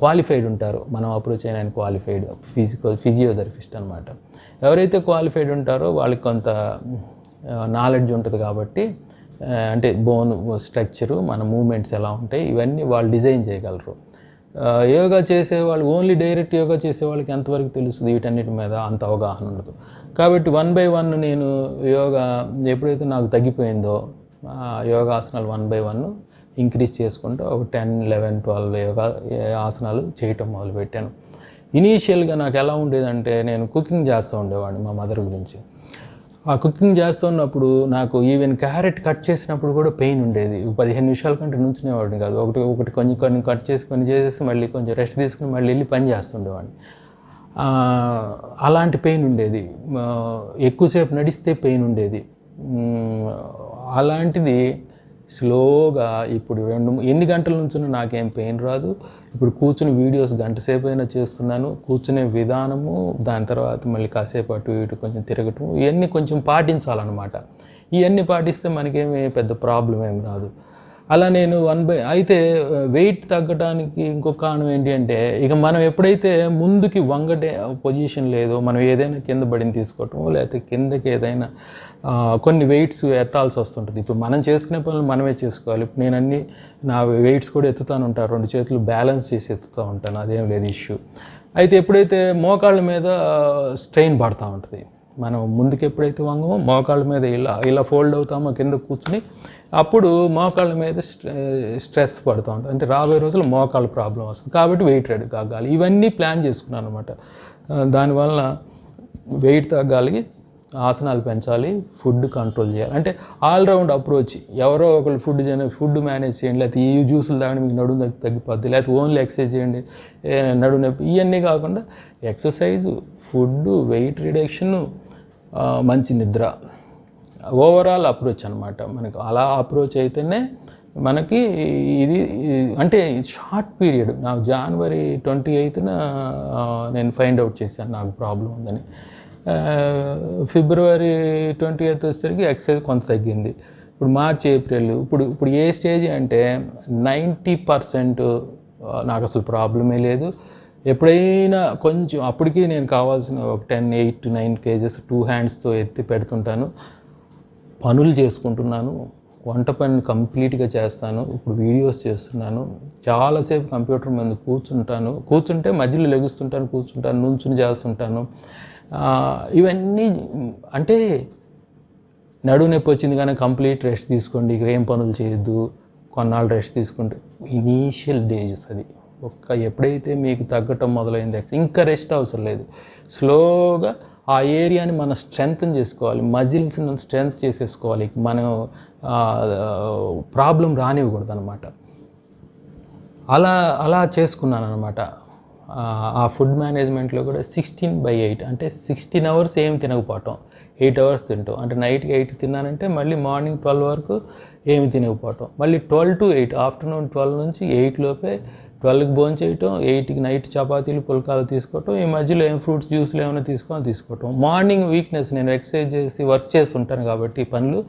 క్వాలిఫైడ్ ఉంటారో, మనం అప్రోచ్ అయిన క్వాలిఫైడ్ ఫిజియోథెరపిస్ట్ అనమాట. ఎవరైతే క్వాలిఫైడ్ ఉంటారో వాళ్ళకి కొంత నాలెడ్జ్ ఉంటుంది. కాబట్టి అంటే బోన్ స్ట్రక్చరు, మన మూమెంట్స్ ఎలా ఉంటాయి, ఇవన్నీ వాళ్ళు డిజైన్ చేయగలరు. యోగా చేసేవాళ్ళు, ఓన్లీ డైరెక్ట్ యోగా చేసే వాళ్ళకి ఎంతవరకు తెలుస్తుంది వీటన్నిటి మీద, అంత అవగాహన ఉండదు. కాబట్టి 1 by 1 నేను యోగా ఎప్పుడైతే నాకు తగ్గిపోయిందో, యోగాసనాలు 1 by 1 ఇంక్రీజ్ చేసుకుంటూ ఒక 10, 11, 12 యోగా ఆసనాలు చేయటం మొదలుపెట్టాను. ఇనీషియల్గా నాకు ఎలా ఉండేదంటే, నేను కుకింగ్ చేస్తూ ఉండేవాడిని మా మదర్ గురించి. ఆ కుకింగ్ చేస్తున్నప్పుడు నాకు ఈవెన్ క్యారెట్ కట్ చేసినప్పుడు కూడా పెయిన్ ఉండేది. 15 నిమిషాల కంటే నుంచునేవాడిని కాదు. ఒకటి కొన్ని కట్ చేసేసి మళ్ళీ కొంచెం రెస్ట్ తీసుకుని మళ్ళీ వెళ్ళి పని చేస్తుండేవాడిని. అలాంటి పెయిన్ ఉండేది. ఎక్కువసేపు నడిస్తే పెయిన్ ఉండేది. అలాంటిది స్లోగా ఇప్పుడు ఎన్ని గంటల నుంచున్నా నాకేం పెయిన్ రాదు. ఇప్పుడు కూర్చుని వీడియోస్ గంట సేపు అయినా చేస్తున్నాను. కూర్చునే విధానము, దాని తర్వాత మళ్ళీ కాసేపు అటు ఇటు కొంచెం తిరగటం, ఇవన్నీ కొంచెం పాటించాలన్నమాట. ఇవన్నీ పాటిస్తే మనకేమీ పెద్ద ప్రాబ్లం ఏమి రాదు. అలా నేను అయితే వెయిట్ తగ్గడానికి ఇంకొక కారణం ఏంటి అంటే, ఇక మనం ఎప్పుడైతే ముందుకి వంగటే పొజిషన్ లేదో, మనం ఏదైనా కింద పడింది తీసుకోవటం, లేకపోతే కిందకి ఏదైనా కొన్ని వెయిట్స్ ఎత్తాల్సి వస్తుంటుంది. ఇప్పుడు మనం చేసుకునే పనులు మనమే చేసుకోవాలి. ఇప్పుడు నేను నా వెయిట్స్ కూడా ఎత్తుతాను ఉంటాను, 2 చేతులు బ్యాలెన్స్ చేసి ఎత్తుతూ ఉంటాను, అదేం లేదు ఇష్యూ. అయితే ఎప్పుడైతే మోకాళ్ళ మీద స్ట్రెయిన్ పడుతూ ఉంటుంది, మనం ముందుకు ఎప్పుడైతే వంగమో మోకాళ్ళ మీద ఇలా ఫోల్డ్ అవుతామో కింద కూర్చుని, అప్పుడు మోకాళ్ళ మీద స్ట్రెస్ పడుతూ ఉంటుంది. అంటే రాబోయే రోజుల్లో మోకాళ్ళ ప్రాబ్లం వస్తుంది. కాబట్టి వెయిట్ రెడీ కాగాలి. ఇవన్నీ ప్లాన్ చేసుకున్నాను అనమాట. దానివల్ల వెయిట్ తగ్గాలి, ఆసనాలు పెంచాలి, ఫుడ్ కంట్రోల్ చేయాలి. అంటే ఆల్రౌండ్ అప్రోచ్. ఎవరో ఒకళ్ళు ఫుడ్ మేనేజ్ చేయండి, లేకపోతే ఈ జ్యూసులు తాగండి మీకు నడుము తగ్గిపోద్ది, లేకపోతే ఓన్లీ ఎక్సర్సైజ్ చేయండి నడుము నొప్పి, ఇవన్నీ కాకుండా ఎక్సర్సైజు, ఫుడ్, వెయిట్ రిడక్షను, మంచి నిద్ర, ఓవరాల్ అప్రోచ్ అనమాట. మనకు అలా అప్రోచ్ అయితేనే మనకి ఇది అంటే షార్ట్ పీరియడ్. నాకు January 28న నేను ఫైండ్ అవుట్ చేశాను నాకు ప్రాబ్లం ఉందని. February 28 వచ్చేసరికి ఎక్సర్సైజ్ కొంత తగ్గింది. ఇప్పుడు March, April, ఇప్పుడు ఏ స్టేజ్ అంటే 90% నాకు అసలు ప్రాబ్లమే లేదు. ఎప్పుడైనా కొంచెం అప్పటికి నేను కావాల్సిన ఒక 8 to 9 kgs 2 handsతో ఎత్తి పెడుతుంటాను. పనులు చేసుకుంటున్నాను, వంట పని కంప్లీట్గా చేస్తాను. ఇప్పుడు వీడియోస్ చేస్తున్నాను, చాలాసేపు కంప్యూటర్ మీద కూర్చుంటే మధ్యలో లెగుస్తుంటాను, కూర్చుంటాను, నుంచుని చేస్తుంటాను. ఇవన్నీ అంటే నడుము నొప్పి వచ్చింది కానీ కంప్లీట్ రెస్ట్ తీసుకోండి, ఇక ఏం పనులు చేయొద్దు, కొన్నాళ్ళు రెస్ట్ తీసుకుంటే ఇనీషియల్ డేజెస్ అది. ఎప్పుడైతే మీకు తగ్గటం మొదలైంది ఇంకా రెస్ట్ అవసరం లేదు. స్లోగా ఆ ఏరియాని మనం స్ట్రెంగ్తన్ చేసుకోవాలి, మజిల్స్ని స్ట్రెంగ్త్ చేసేసుకోవాలి. మనం ప్రాబ్లం రానివ్వకూడదు అనమాట. అలా చేసుకున్నాను అనమాట. ఆ ఫుడ్ మేనేజ్మెంట్లో కూడా 16/8 అంటే 16 hours ఏం తినకపోవటం, 8 hours తింటాం. అంటే నైట్కి 8 తిన్నానంటే మళ్ళీ మార్నింగ్ 12 వరకు ఏమి తినకపోవటం, మళ్ళీ 12 to 8 ఆఫ్టర్నూన్ 12 నుంచి 8 లోపే 12కి భోజనం చేయటం, 8కి నైట్ చపాతీలు పుల్కాలు తీసుకోవటం, ఈ మధ్యలో ఏం ఫ్రూట్స్ జ్యూస్లు ఏమైనా తీసుకోవటం. మార్నింగ్ వీక్నెస్, నేను ఎక్సర్సైజ్ చేసి వర్క్ చేస్తుంటాను కాబట్టి పనులు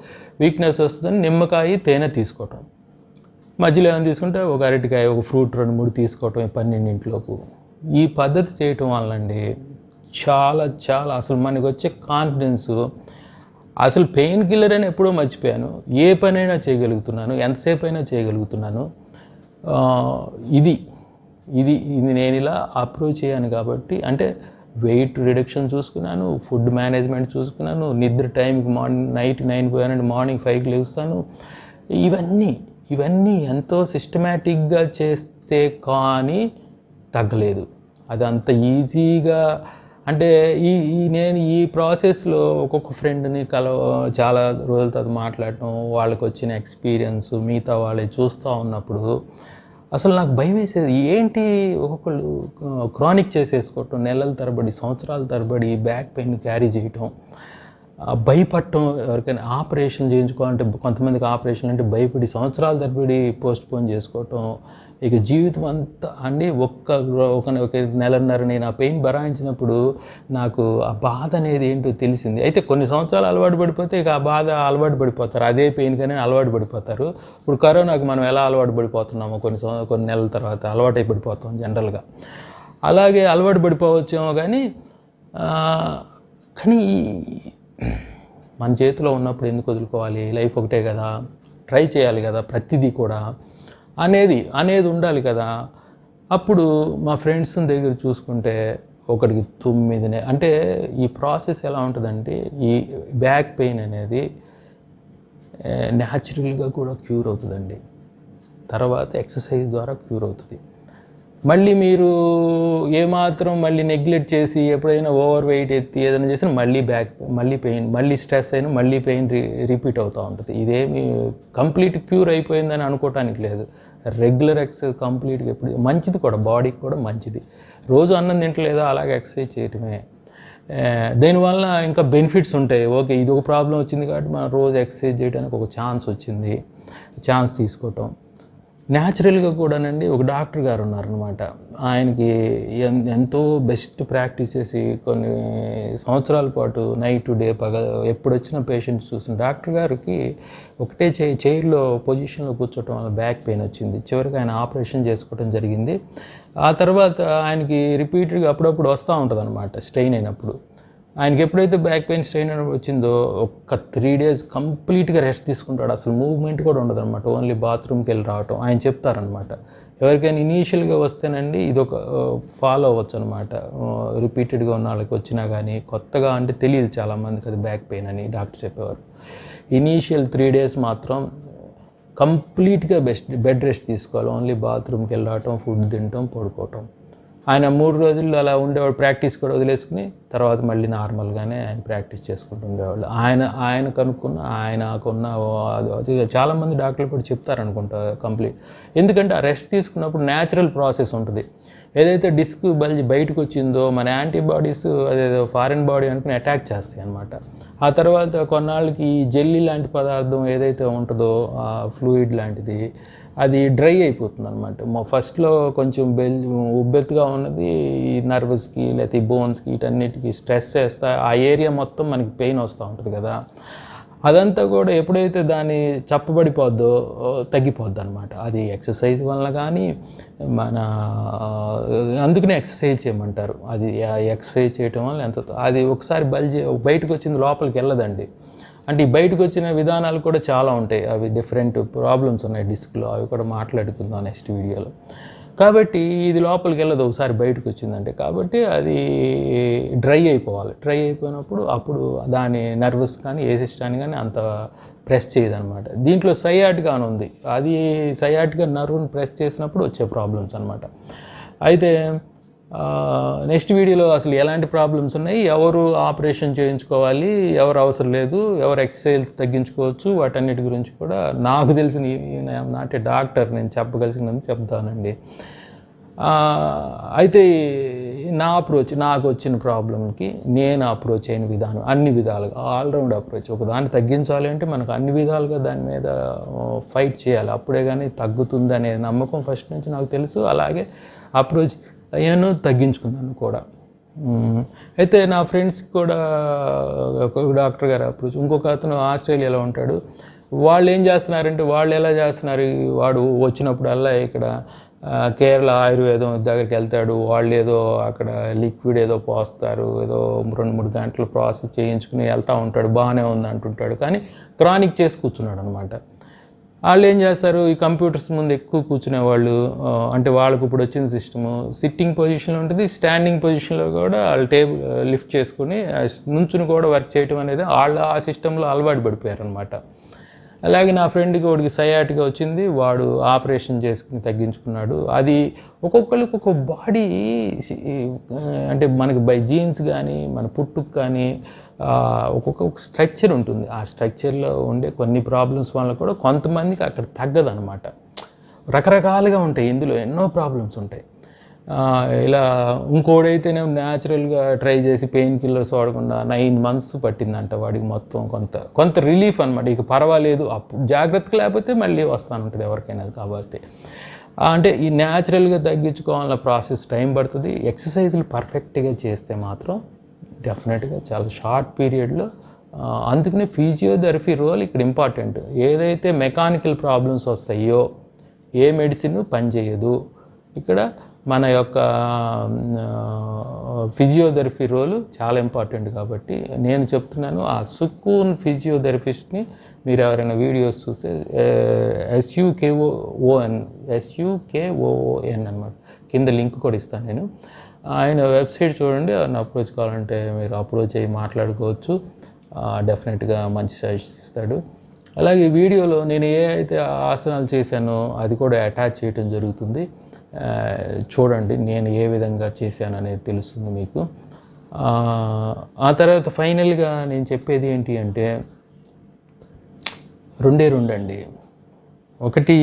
వీక్నెస్ వస్తుందని నిమ్మకాయ తేనె తీసుకోవటం, మధ్యలో ఏమైనా తీసుకుంటే ఒక అరటికాయ, ఒక ఫ్రూట్ 2-3 తీసుకోవటం 12 ఈ పద్ధతి చేయటం వల్లండి చాలా అసలు మనకు వచ్చే కాన్ఫిడెన్స్, అసలు పెయిన్ కిల్లర్ అని ఎప్పుడో మర్చిపోయాను. ఏ పనైనా చేయగలుగుతున్నాను, ఎంతసేపు అయినా చేయగలుగుతున్నాను. ఇది నేను ఇలా అప్రోచ్ అయ్యాను కాబట్టి, అంటే వెయిట్ రిడక్షన్ చూసుకున్నాను, ఫుడ్ మేనేజ్మెంట్ చూసుకున్నాను, నిద్ర టైంకి నైట్ 9 పోయానంటే మార్నింగ్ 5కి లేస్తాను. ఇవన్నీ ఎంతో సిస్టమేటిక్గా చేస్తే కానీ తగ్గలేదు. అది అంత ఈజీగా అంటే నేను ఈ ప్రాసెస్లో ఒక్కొక్క ఫ్రెండ్ని చాలా రోజుల తర్వాత మాట్లాడటం, వాళ్ళకి వచ్చిన ఎక్స్పీరియన్స్ మిగతా వాళ్ళే చూస్తూ ఉన్నప్పుడు అసలు నాకు భయం వేసేది. ఏంటి ఒక్కొక్కళ్ళు క్రానిక్ చేసేసుకోవటం, నెలల తరబడి, సంవత్సరాల తరబడి బ్యాక్ పెయిన్ క్యారీ చేయటం, భయపడటం, ఎవరికైనా ఆపరేషన్ చేయించుకోవాలంటే కొంతమందికి ఆపరేషన్ అంటే భయపడి సంవత్సరాల తరబడి పోస్ట్పోన్ చేసుకోవటం. ఇక జీవితం అంతా అండి ఒక నెలన్నర నేను ఆ పెయిన్ భరాయించినప్పుడు నాకు ఆ బాధ అనేది ఏంటో తెలిసింది. అయితే కొన్ని సంవత్సరాలు అలవాటు పడిపోతే ఇక ఆ బాధ అలవాటు పడిపోతారు, అదే పెయిన్ కానీ అలవాటు పడిపోతారు. ఇప్పుడు కరోనాకు మనం ఎలా అలవాటు పడిపోతున్నామో కొన్ని నెలల తర్వాత అలవాటు అయిపడిపోతాం జనరల్గా, అలాగే అలవాటు పడిపోవచ్చేమో. కానీ మన చేతిలో ఉన్నప్పుడు ఎందుకు వదులుకోవాలి, లైఫ్ ఒకటే కదా, ట్రై చేయాలి కదా ప్రతిదీ కూడా అనేది ఉండాలి కదా. అప్పుడు మా ఫ్రెండ్స్ దగ్గర చూసుకుంటే ఒకటికి 9 అంటే ఈ ప్రాసెస్ ఎలా ఉంటుందంటే, ఈ బ్యాక్ పెయిన్ అనేది న్యాచురల్గా కూడా క్యూర్ అవుతుందండి. తర్వాత ఎక్సర్సైజ్ ద్వారా క్యూర్ అవుతుంది. మళ్ళీ మీరు ఏమాత్రం మళ్ళీ నెగ్లెక్ట్ చేసి ఎప్పుడైనా ఓవర్ వెయిట్ ఎత్తి ఏదైనా చేసినా మళ్ళీ పెయిన్, మళ్ళీ స్ట్రెస్ అయినా మళ్ళీ పెయిన్ రిపీట్ అవుతూ ఉంటుంది. ఇదేమి కంప్లీట్ క్యూర్ అయిపోయిందని అనుకోవటానికి లేదు. రెగ్యులర్ ఎక్సర్సైజ్ కంప్లీట్గా ఎప్పుడు మంచిది కూడా, బాడీకి కూడా మంచిది. రోజు అన్నం తింటలేదా అలాగే ఎక్సర్సైజ్ చేయటమే. దీనివల్ల ఇంకా బెనిఫిట్స్ ఉంటాయి. ఓకే, ఇది ఒక ప్రాబ్లం వచ్చింది కాబట్టి మనం రోజు ఎక్సర్సైజ్ చేయడానికి ఒక ఛాన్స్ వచ్చింది. ఛాన్స్ తీసుకోవటం. న్యాచురల్గా కూడానండి ఒక డాక్టర్ గారు ఉన్నారనమాట. ఆయనకి ఎంతో బెస్ట్ ప్రాక్టీస్ చేసి కొన్ని సంవత్సరాల పాటు నైట్ డే ఎప్పుడొచ్చిన పేషెంట్స్ చూసిన డాక్టర్ గారికి ఒకటే చైర్లో పొజిషన్లో కూర్చోవటం వల్ల బ్యాక్ పెయిన్ వచ్చింది. చివరికి ఆయన ఆపరేషన్ చేసుకోవడం జరిగింది. ఆ తర్వాత ఆయనకి రిపీటెడ్గా అప్పుడప్పుడు వస్తూ ఉంటుంది అనమాట స్ట్రెయిన్ అయినప్పుడు. ఆయనకి ఎప్పుడైతే బ్యాక్ పెయిన్ స్ట్రెయిన్ వచ్చిందో ఒక్క 3 days కంప్లీట్గా రెస్ట్ తీసుకుంటాడు. అసలు మూవ్మెంట్ కూడా ఉండదు అనమాట. ఓన్లీ బాత్రూమ్కి వెళ్ళి రావటం. ఆయన చెప్తారనమాట, ఎవరికైనా ఇనీషియల్గా వస్తేనండి ఇదొక ఫాలో అవ్వచ్చు అనమాట. రిపీటెడ్గా ఉన్న వాళ్ళకి వచ్చినా కానీ కొత్తగా అంటే తెలియదు చాలామందికి అది బ్యాక్ పెయిన్ అని డాక్టర్ చెప్పేవారు. ఇనీషియల్ 3 days మాత్రం కంప్లీట్గా బెడ్ రెస్ట్ తీసుకోవాలి. ఓన్లీ బాత్రూమ్కి వెళ్ళి రావటం, ఫుడ్ తినటం, పడుకోవటం. ఆయన 3 రోజులు అలా ఉండేవాడు. ప్రాక్టీస్ కూడా వదిలేసుకుని తర్వాత మళ్ళీ నార్మల్గానే ఆయన ప్రాక్టీస్ చేసుకుంటూ ఉండేవాళ్ళు. ఆయన కనుక్కున్న ఆయనకున్న చాలామంది డాక్టర్లు కూడా చెప్తారనుకుంటా కంప్లీట్. ఎందుకంటే ఆ రెస్ట్ తీసుకున్నప్పుడు న్యాచురల్ ప్రాసెస్ ఉంటుంది. ఏదైతే డిస్క్ బల్జ్ బయటకు వచ్చిందో మన యాంటీబాడీస్ అదేదో ఫారిన్ బాడీ అనుకుని అటాక్ చేస్తాయి అన్నమాట. ఆ తర్వాత కొన్నాళ్ళకి జెల్లీ లాంటి పదార్థం ఏదైతే ఉంటుందో ఆ ఫ్లూయిడ్ లాంటిది అది డ్రై అయిపోతుంది అనమాట. ఫస్ట్లో కొంచెం ఉబ్బెత్తుగా ఉన్నది ఈ నర్వస్కి లేకపోతే ఈ బోన్స్కి వీటన్నిటికీ స్ట్రెస్ చేస్తా ఆ ఏరియా మొత్తం మనకి పెయిన్ వస్తూ ఉంటుంది కదా. అదంతా కూడా ఎప్పుడైతే దాన్ని చప్పబడిపోద్దో తగ్గిపోద్ది అనమాట. అది ఎక్సర్సైజ్ వల్ల కానీ అందుకనే ఎక్సర్సైజ్ చేయమంటారు. అది ఎక్సర్సైజ్ చేయటం వల్ల అది ఒకసారి బయటకు వచ్చింది లోపలికి వెళ్ళదండి. అంటే ఈ బయటకు వచ్చిన విధానాలు కూడా చాలా ఉంటాయి. అవి డిఫరెంట్ ప్రాబ్లమ్స్ ఉన్నాయి డిస్క్లో, అవి కూడా మాట్లాడుకుందాం నెక్స్ట్ వీడియోలో. కాబట్టి ఇది లోపలికి వెళ్ళదు ఒకసారి బయటకు వచ్చిందంటే. కాబట్టి అది డ్రై అయిపోవాలి. డ్రై అయిపోయినప్పుడు అప్పుడు దాని నర్వస్ కానీ ఏ సిస్టాన్ని కానీ అంత ప్రెస్ చేయదనమాట. దీంట్లో సయాటికా అని ఉంది. అది సయాటికా నర్వ్ని ప్రెస్ చేసినప్పుడు వచ్చే ప్రాబ్లమ్స్ అనమాట. అయితే నెక్స్ట్ వీడియోలో అసలు ఎలాంటి ప్రాబ్లమ్స్ ఉన్నాయి, ఎవరు ఆపరేషన్ చేయించుకోవాలి, ఎవరు అవసరం లేదు, ఎవరు ఎక్సర్సైజ్ తగ్గించుకోవచ్చు, వాటన్నిటి గురించి కూడా నాకు తెలిసిన నాటే డాక్టర్ నేను చెప్పగలిసినందుకు చెప్తానండి. అయితే నాకు వచ్చిన ప్రాబ్లంకి నేను అప్రోచ్ అయిన విధానం అన్ని విధాలుగా ఆల్రౌండ్ అప్రోచ్. ఒక దాన్ని తగ్గించాలి అంటే మనకు అన్ని విధాలుగా దాని మీద ఫైట్ చేయాలి. అప్పుడే కానీ తగ్గుతుంది అనే నమ్మకం ఫస్ట్ నుంచి నాకు తెలుసు. అలాగే అప్రోచ్ అయ్యాను, తగ్గించుకున్నాను కూడా. అయితే నా ఫ్రెండ్స్కి కూడా ఒక డాక్టర్ గారు అప్రోచ్, ఇంకొక అతను ఆస్ట్రేలియాలో ఉంటాడు. వాళ్ళు ఏం చేస్తున్నారంటే వాళ్ళు ఎలా చేస్తున్నారు, వాడు వచ్చినప్పుడల్లా ఇక్కడ కేరళ ఆయుర్వేదం దగ్గరికి వెళ్తాడు. వాళ్ళు ఏదో అక్కడ లిక్విడ్ ఏదో పోస్తారు, ఏదో 2-3 గంటలు ప్రాసెస్ చేయించుకుని వెళ్తూ ఉంటాడు, బాగానే ఉంది అంటుంటాడు. కానీ క్రానిక్ చేసి కూర్చున్నాడు అనమాట. వాళ్ళు ఏం చేస్తారు, ఈ కంప్యూటర్స్ ముందు ఎక్కువ కూర్చునే వాళ్ళు, అంటే వాళ్ళకు ఇప్పుడు వచ్చిన సిస్టము సిట్టింగ్ పొజిషన్లో ఉంటుంది, స్టాండింగ్ పొజిషన్లో కూడా వాళ్ళు టేబుల్ లిఫ్ట్ చేసుకుని నుంచుని కూడా వర్క్ చేయటం అనేది వాళ్ళు ఆ సిస్టంలో అలవాటు పడిపోయారు అనమాట. అలాగే నా ఫ్రెండ్కి వాడికి సయాటిగా వచ్చింది, వాడు ఆపరేషన్ చేసుకుని తగ్గించుకున్నాడు. అది ఒక్కొక్కరికి ఒక్కొక్క బాడీ అంటే మనకి బై జీన్స్ కానీ మన పుట్టుకు కానీ ఒక్కొక్క స్ట్రక్చర్ ఉంటుంది. ఆ స్ట్రక్చర్లో ఉండే కొన్ని ప్రాబ్లమ్స్ వల్ల కూడా కొంతమందికి అక్కడ తగ్గదనమాట. రకరకాలుగా ఉంటాయి, ఇందులో ఎన్నో ప్రాబ్లమ్స్ ఉంటాయి. ఇలా ఇంకోడైతేనే న్యాచురల్గా ట్రై చేసి పెయిన్ కిల్లర్స్ వాడకుండా 9 months పట్టిందంట వాడికి మొత్తం కొంత రిలీఫ్ అనమాట. ఇక పర్వాలేదు, అప్పుడు జాగ్రత్తగా లేకపోతే మళ్ళీ వస్తానుంటుంది ఎవరికైనా. కాబట్టి అంటే ఈ న్యాచురల్గా తగ్గించుకోవాలన్న ప్రాసెస్ టైం పడుతుంది. ఎక్సర్సైజులు పర్ఫెక్ట్గా చేస్తే మాత్రం డెఫినెట్గా చాలా షార్ట్ పీరియడ్లో. అందుకనే ఫిజియోథెరపీ రోల్ ఇక్కడ ఇంపార్టెంట్. ఏదైతే మెకానికల్ ప్రాబ్లమ్స్ వస్తాయో ఏ మెడిసిన్ పనిచేయదు. ఇక్కడ మన యొక్క ఫిజియోథెరపీ రోలు చాలా ఇంపార్టెంట్. కాబట్టి నేను చెప్తున్నాను, ఆ సుకూన్ ఫిజియోథెరపిస్ట్ని మీరు ఎవరైనా వీడియోస్ చూస్తే SUKOON అనమాట, కింద లింక్ కూడా ఇస్తాను నేను. ఆయన వెబ్సైట్ చూడండి. ఆయన అప్రోచ్ కావాలంటే మీరు అప్రోచ్ అయ్యి మాట్లాడుకోవచ్చు. డెఫినెట్గా మంచి సజెషన్ ఇస్తాడు. అలాగే వీడియోలో నేను ఏ అయితే ఆసనాలు చేశానో అది కూడా అటాచ్ చేయడం జరుగుతుంది. చూడండి నేను ఏ విధంగా చేశాను అనేది తెలుస్తుంది మీకు. ఆ తర్వాత ఫైనల్గా నేను చెప్పేది ఏంటి అంటే రెండు అండి. ఒకటి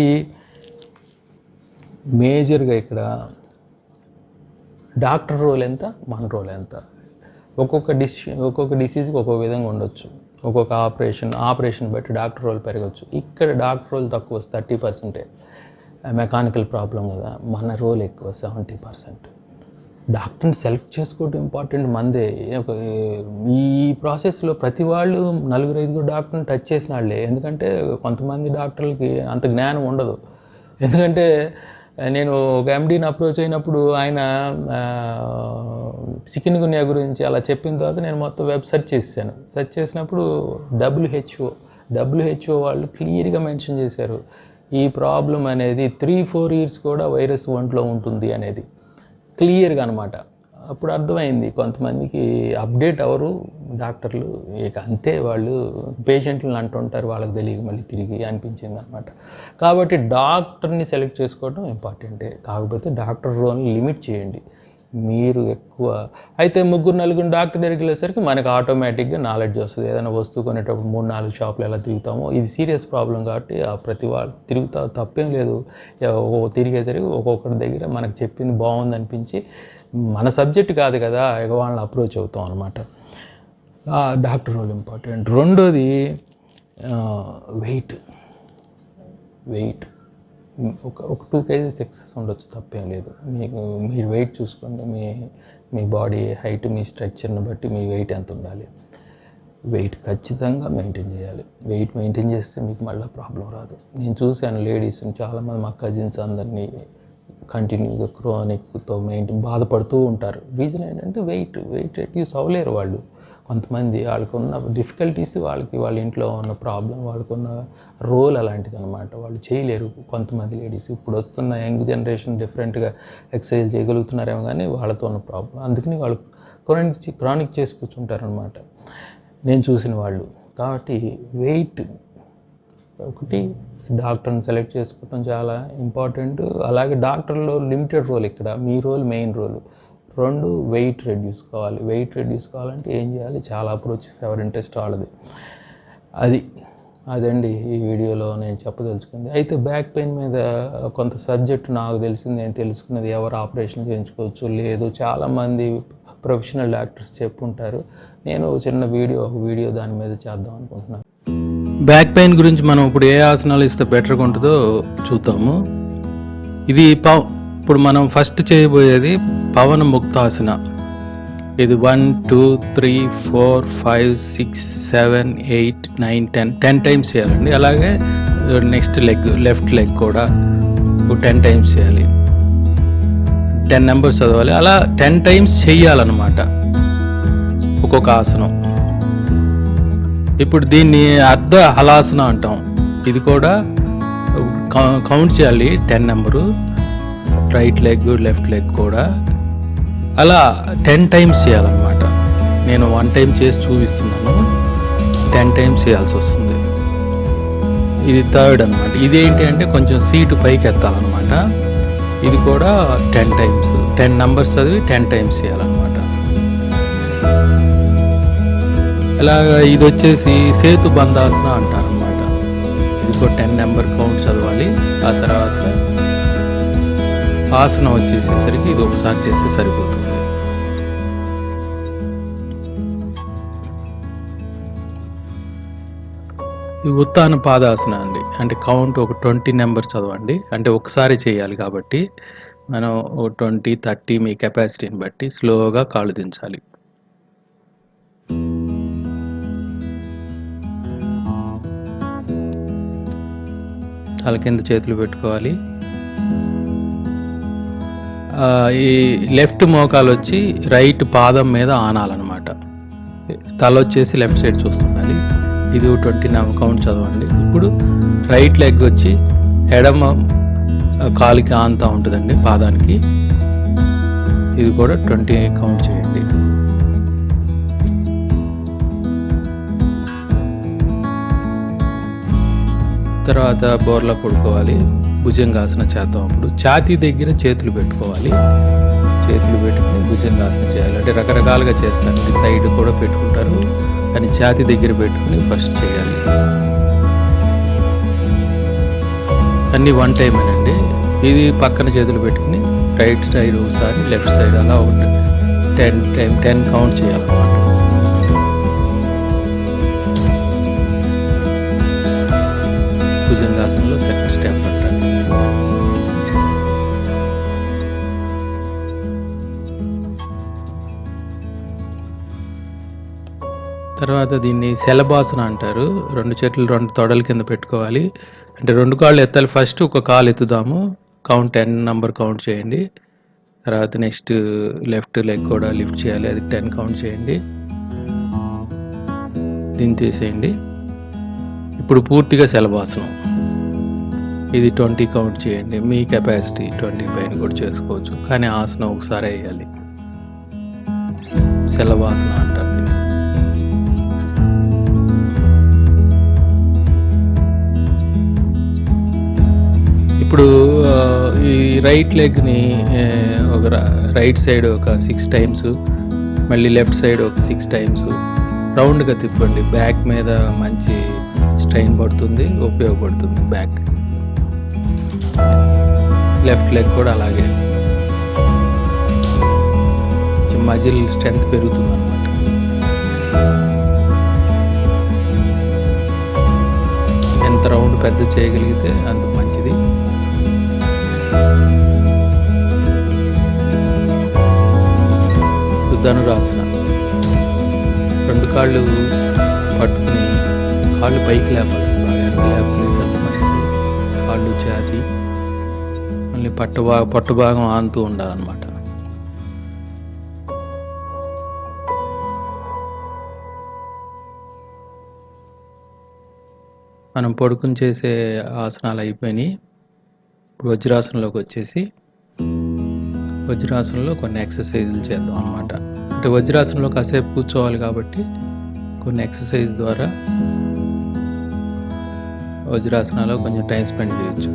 మేజర్గా ఇక్కడ డాక్టర్ రోల్ ఎంత, మన రోల్ ఎంత. ఒక్కొక్క డిసీజ్కి ఒక్కొక్క విధంగా ఉండొచ్చు. ఒక్కొక్క ఆపరేషన్ బట్టి డాక్టర్ రోల్ పెరగచ్చు. ఇక్కడ డాక్టర్ రోల్ తక్కువ 30%, మెకానికల్ ప్రాబ్లం కదా, మన రోల్ ఎక్కువ 70%. డాక్టర్ని సెలెక్ట్ చేసుకోవడం ఇంపార్టెంట్ మందే. ఈ ప్రాసెస్లో ప్రతి వాళ్ళు 4-5 డాక్టర్ని టచ్ చేసిన వాళ్ళే. ఎందుకంటే కొంతమంది డాక్టర్లకి అంత జ్ఞానం ఉండదు. ఎందుకంటే నేను ఒక ఎండీని అప్రోచ్ అయినప్పుడు ఆయన చికెన్ గున్యా గురించి అలా చెప్పిన తర్వాత నేను మొత్తం వెబ్ సెర్చ్ చేశాను. సెర్చ్ చేసినప్పుడు WHO వాళ్ళు క్లియర్గా మెన్షన్ చేశారు, ఈ ప్రాబ్లం అనేది 3-4 ఇయర్స్ కూడా వైరస్ ఒంట్లో ఉంటుంది అనేది క్లియర్గా అనమాట. అప్పుడు అర్థమైంది కొంతమందికి అప్డేట్ అవరు డాక్టర్లు, ఇక అంతే వాళ్ళు పేషెంట్లను అంటుంటారు, వాళ్ళకి తెలియక మళ్ళీ తిరిగి అనిపించింది అనమాట. కాబట్టి డాక్టర్ని సెలెక్ట్ చేసుకోవడం ఇంపార్టెంటే. కాకపోతే డాక్టర్ రోల్ని లిమిట్ చేయండి. మీరు ఎక్కువ అయితే 3-4 డాక్టర్ దగ్గరికి వెళ్ళేసరికి మనకు ఆటోమేటిక్గా నాలెడ్జ్ వస్తుంది. ఏదైనా వస్తువు కొనేటప్పుడు 3-4 షాపులు ఎలా తిరుగుతామో, ఇది సీరియస్ ప్రాబ్లం కాబట్టి ప్రతి వాళ్ళు తిరుగుతా తప్పేం లేదు. తిరిగేసరికి ఒక్కొక్కరి దగ్గర మనకు చెప్పింది బాగుంది అనిపించి, మన సబ్జెక్ట్ కాదు కదా, ఇక వాళ్ళని అప్రోచ్ అవుతాం అనమాట. Doctor role important. రెండోది వెయిట్. ఒక 2 kgs ఎక్సెస్ ఉండొచ్చు, తప్పేం లేదు. మీరు వెయిట్ చూసుకోండి. మీ బాడీ హైట్, మీ స్ట్రక్చర్ని బట్టి మీ వెయిట్ ఎంత ఉండాలి. వెయిట్ ఖచ్చితంగా మెయింటైన్ చేయాలి. వెయిట్ మెయింటైన్ చేస్తే మీకు మళ్ళీ ప్రాబ్లం రాదు. నేను చూశాను లేడీస్ని చాలామంది, మా కజిన్స్ అందరినీ కంటిన్యూగా క్రోనిక్తో బాధపడుతూ ఉంటారు. రీజన్ ఏంటంటే వెయిట్ రెడ్యూస్ అవ్వలేరు వాళ్ళు. కొంతమంది వాళ్ళకు ఉన్న డిఫికల్టీస్, వాళ్ళ ఇంట్లో ఉన్న ప్రాబ్లం, వాళ్ళకున్న రోల్ అలాంటిది అనమాట, వాళ్ళు చేయలేరు. కొంతమంది లేడీస్ ఇప్పుడు వస్తున్న యంగ్ జనరేషన్ డిఫరెంట్గా ఎక్సర్సైజ్ చేయగలుగుతున్నారేమో కానీ వాళ్ళతో ఉన్న ప్రాబ్లం, అందుకని వాళ్ళు క్రానిక్ చేసి కూర్చుంటారు అనమాట నేను చూసిన వాళ్ళు. కాబట్టి వెయిట్ ఒకటి, డాక్టర్ని సెలెక్ట్ చేసుకోవడం చాలా ఇంపార్టెంట్. అలాగే డాక్టర్లో లిమిటెడ్ రోల్, ఇక్కడ మీ role main role. 2 weight reduce కావాలి. వెయిట్ రెడ్యూస్ కావాలంటే ఏం చేయాలి, చాలా అప్రోచెస్, ఎవరి ఇంట్రెస్ట్ వాళ్ళది. అదండి ఈ వీడియోలో నేను చెప్పదలుచుకుంది. అయితే బ్యాక్ పెయిన్ మీద కొంత సబ్జెక్ట్ నాకు తెలిసింది, నేను తెలుసుకున్నది, ఎవరు ఆపరేషన్ చేయించుకోవచ్చు లేదు, చాలామంది ప్రొఫెషనల్ డాక్టర్స్ చెప్పుంటారు. నేను చిన్న వీడియో దాని మీద చేద్దాం అనుకుంటున్నాను. బ్యాక్ పెయిన్ గురించి మనం ఇప్పుడు ఏ ఆసనాలు ఇస్తే బెటర్గా ఉంటుందో చూద్దాము. ఇది ఇప్పుడు మనం ఫస్ట్ చేయబోయేది పవన ముక్తాసన. ఇది 1 2 3 4 5 6 7 8 9 10 టైమ్స్ చేయాలండి. అలాగే నెక్స్ట్ లెఫ్ట్ లెగ్ కూడా 10 టైమ్స్ చేయాలి. 10 నెంబర్స్ చదవాలి. అలా 10 టైమ్స్ చెయ్యాలన్నమాట ఒక్కొక్క ఆసనం. ఇప్పుడు దీన్ని అర్ధ హలాసన అంటాం. ఇది కూడా కౌంట్ చేయాలి 10 number, right leg left leg కూడా. అలా 10 టైమ్స్ చేయాలన్నమాట. నేను 1 టైం చేసి చూపిస్తున్నాను, 10 టైమ్స్ చేయాల్సి వస్తుంది. ఇది థర్డ్ అనమాట. ఇదేంటి అంటే కొంచెం సీటు పైకి ఎత్తాలన్నమాట. ఇది కూడా 10 టైమ్స్, 10 నెంబర్స్ చదివి 10 టైమ్స్ చేయాలన్నమాట. ఇలాగా ఇది వచ్చేసి సేతు బంధాసన అంటారనమాట. ఇది కూడా 10 నెంబర్ కౌంట్ చదవాలి. ఆ తర్వాత ఆసనం వచ్చేసేసరికి ఇది ఒకసారి చేస్తే సరిపోతుంది. ఈ ఉత్తాన పాదాసన అండి. అంటే కౌంట్ ఒక 20 నెంబర్ చదవండి. అంటే ఒకసారి చేయాలి కాబట్టి మనం 20 30 మీ కెపాసిటీని బట్టి స్లోగా కాళ్ళు దించాలి. తల కింద చేతులు పెట్టుకోవాలి. ఈ లెఫ్ట్ మోకాలు వచ్చి రైట్ పాదం మీద ఆనాలన్నమాట. తల వచ్చేసి లెఫ్ట్ సైడ్ చూస్తుండాలి. ఇది 20 కౌంట్ చదవండి. ఇప్పుడు రైట్ లెగ్ వచ్చి ఎడమ కాలికి ఆంతా ఉంటుందండి పాదానికి. ఇది కూడా 20 కౌంట్ చేయండి. తర్వాత బోర్లా పడుకోవాలి. భుజంగాసన చేద్దాం. అప్పుడు ఛాతీ దగ్గర చేతులు పెట్టుకోవాలి. చేతులు పెట్టుకుని భుజంగాసన చేయాలి. అంటే రకరకాలుగా చేస్తారు, సైడ్ కూడా పెట్టుకుంటారు, కానీ ఛాతీ దగ్గర పెట్టుకుని ఫస్ట్ చేయాలి. అన్నీ 1 టైం అండి. ఇది పక్కన చేతులు పెట్టుకుని రైట్ సైడ్ ఒకసారి, లెఫ్ట్ సైడ్ అలా ఒకటి 10 కౌంట్ చేయాలన్నమాట. భుజంగాసనంలో సెకండ్ స్టెప్ అంటారు. తర్వాత దీన్ని శలభాసన అంటారు. 2 చేతులు 2 తొడల కింద పెట్టుకోవాలి. అంటే 2 కాళ్ళు ఎత్తాలి. ఫస్ట్ ఒక కాలు ఎత్తుదాము, కౌంట్ 10 నెంబర్ కౌంట్ చేయండి. తర్వాత నెక్స్ట్ లెఫ్ట్ లెగ్ కూడా లిఫ్ట్ చేయాలి, అది 10 కౌంట్ చేయండి. దీన్ని తీసేయండి. ఇప్పుడు పూర్తిగా శలభాసనం, ఇది 20 కౌంట్ చేయండి. మీ కెపాసిటీ 20 పైన కూడా చేసుకోవచ్చు, కానీ ఆసనం ఒకసారి వేయాలి. శలభాసన అంటారు దీన్ని. ఇప్పుడు ఈ రైట్ లెగ్ని ఒక రైట్ సైడ్ ఒక 6 టైమ్స్, మళ్ళీ లెఫ్ట్ సైడ్ ఒక 6 టైమ్స్ రౌండ్గా తిప్పండి. బ్యాక్ మీద మంచి స్ట్రెయిన్ పడుతుంది, ఉపయోగపడుతుంది బ్యాక్. లెఫ్ట్ లెగ్ కూడా అలాగే మజిల్ స్ట్రెంగ్త్ పెరుగుతుంది అన్నమాట. ఎంత రౌండ్ పెద్ద చేయగలిగితే అంత మంచిది. ధనురాసన, 2 కాళ్ళు పట్టుకుని కాళ్ళు పైకి లేపాలి. ఎంత లేపగలిగితే అంత మంచిది. కాళ్ళు ఛాతీ మళ్ళీ పట్టు భాగం ఆనుతూ ఉండాలన్నమాట. మనం పడుకుని చేసే ఆసనాలు అయిపోయినాయి. వజ్రాసనంలోకి వచ్చేసి వజ్రాసనంలో కొన్ని ఎక్సర్సైజులు చేద్దాం అన్నమాట. అంటే వజ్రాసనంలో కాసేపు కూర్చోవాలి కాబట్టి కొన్ని ఎక్సర్సైజ్ ద్వారా వజ్రాసనాలో కొంచెం టైం స్పెండ్ చేయొచ్చు.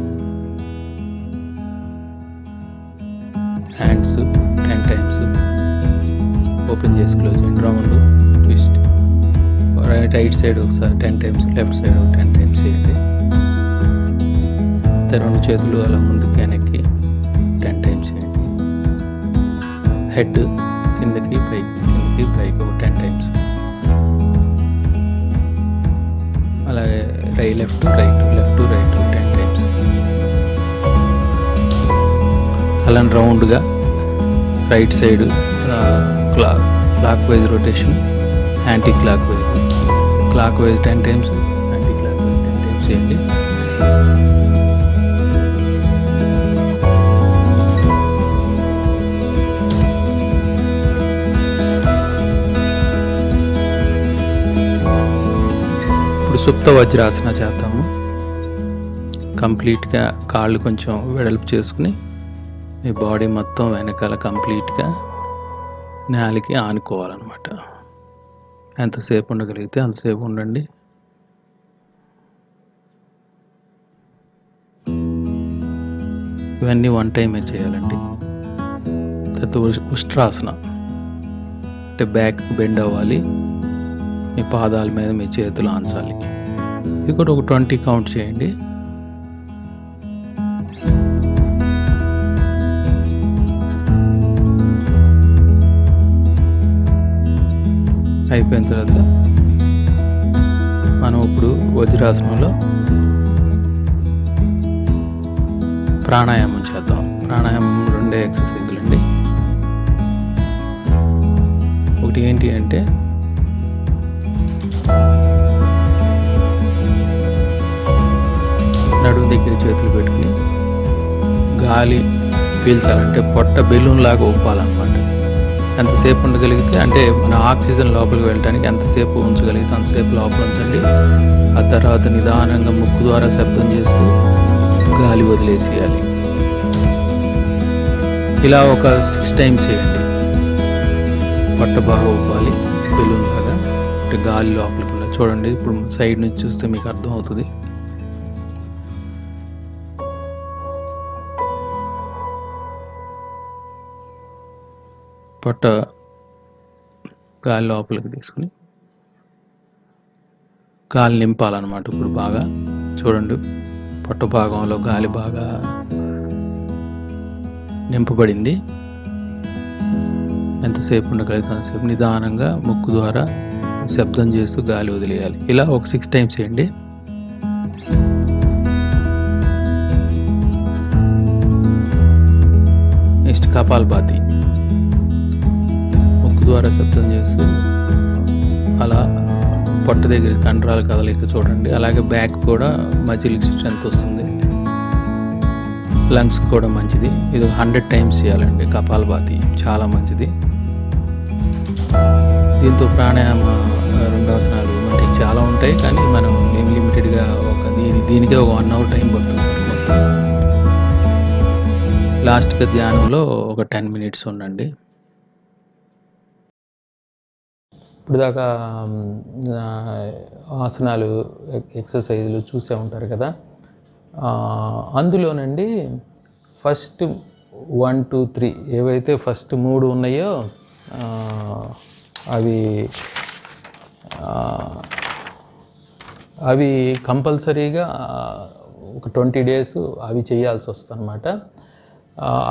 హ్యాండ్స్ 10 టైమ్స్ ఓపెన్ చేసి క్లోజ్ చేయండి. Round twist. రైట్ సైడ్ ఒకసారి 10 టైమ్స్, లెఫ్ట్ సైడ్ 10 టైమ్స్ చేయండి. 2 చేతులు అలా ముందుకు వెనక్కి 10 టైమ్స్ చేయండి. హెడ్ కిందకి పైకి ఒక 10 టైమ్స్. అలాగే లెఫ్ట్ రైట్ 10 టైమ్స్. అలా రౌండ్గా right side clock wise rotation, anti clock wise 10 times, anti clock wise 10 times చేయండి. సుప్త వజ్రాసన చేద్దాము. కంప్లీట్గా కాళ్ళు కొంచెం వెడల్పు చేసుకుని మీ బాడీ మొత్తం వెనకాల కంప్లీట్గా నేలకి ఆనుకోవాలన్నమాట. ఎంతసేపు ఉండగలిగితే అంతసేపు ఉండండి. ఇవన్నీ 1 టైమే చేయాలండి. తర్వాత ఉష్ట్రాసన, అంటే బ్యాక్ బెండ్ అవ్వాలి, మీ పాదాల మీద మీ చేతులు ఆంచాలి. ఇది కూడా ఒక 20 కౌంట్ చేయండి. అయిపోయిన తర్వాత మనం ఇప్పుడు వజ్రాసనంలో ప్రాణాయామం చేద్దాం. ప్రాణాయామం 2 ఎక్సర్సైజులు అండి. ఒకటి ఏంటి అంటే నడుము దగ్గర చేతులు పెట్టుకుని గాలి పీల్చాలంటే పొట్ట బెలూన్ లాగా ఊపాలన్నమాట. ఎంతసేపు ఉండగలిగితే, అంటే మన ఆక్సిజన్ లోపలికి వెళ్ళడానికి ఎంతసేపు ఉంచగలిగితే అంతసేపు లోపల ఉంచండి. ఆ తర్వాత నిదానంగా ముక్కు ద్వారా శబ్దం చేస్తూ గాలి వదిలేసేయాలి. ఇలా ఒక 6 టైమ్స్ చేయండి. పొట్ట బాగా ఊపాలి బెలూన్ లాగా, అంటే గాలి లోపలికి వెళ్ళాలి. చూడండి, ఇప్పుడు సైడ్ నుంచి చూస్తే మీకు అర్థం అవుతుంది. పొట్ట గాలి లోపలికి తీసుకుని గాలి నింపాలన్నమాట. ఇప్పుడు బాగా చూడండి, పొట్ట భాగంలో గాలి బాగా నింపబడింది. ఎంతసేపు ఉండగలిగితే అంతసేపు నిదానంగా ముక్కు ద్వారా శబ్దం చేస్తూ గాలి వదిలేయాలి. ఇలా ఒక 6 టైమ్స్ చేయండి. కపాలభాతి. ముక్కు ద్వారా శబ్దం చేస్తూ అలా పొట్ట దగ్గర కండరాల కదలిక చూడండి. అలాగే బ్యాక్ కూడా మజిల్కి స్ట్రెంత్ వస్తుంది, లంగ్స్ కూడా మంచిది. ఇది 100 టైమ్స్ చేయాలండి కపాలభాతి, చాలా మంచిది. దీంతో ప్రాణాయామ 2 ఆసనాలు మనకి చాలా ఉంటాయి, కానీ మనం లిమిటెడ్గా దీనికే ఒక 1 అవర్ టైం పడుతుంది మొత్తం. లాస్ట్గా ధ్యానంలో ఒక 10 మినిట్స్ ఉండండి. ఇప్పుడు దాకా ఆసనాలు ఎక్సర్సైజులు చూసే ఉంటారు కదా. అందులోనండి ఫస్ట్ 1, 2, 3 ఏవైతే ఫస్ట్ 3 ఉన్నాయో అవి కంపల్సరీగా ఒక 20 డేస్ అవి చేయాల్సి వస్తుంది అన్నమాట.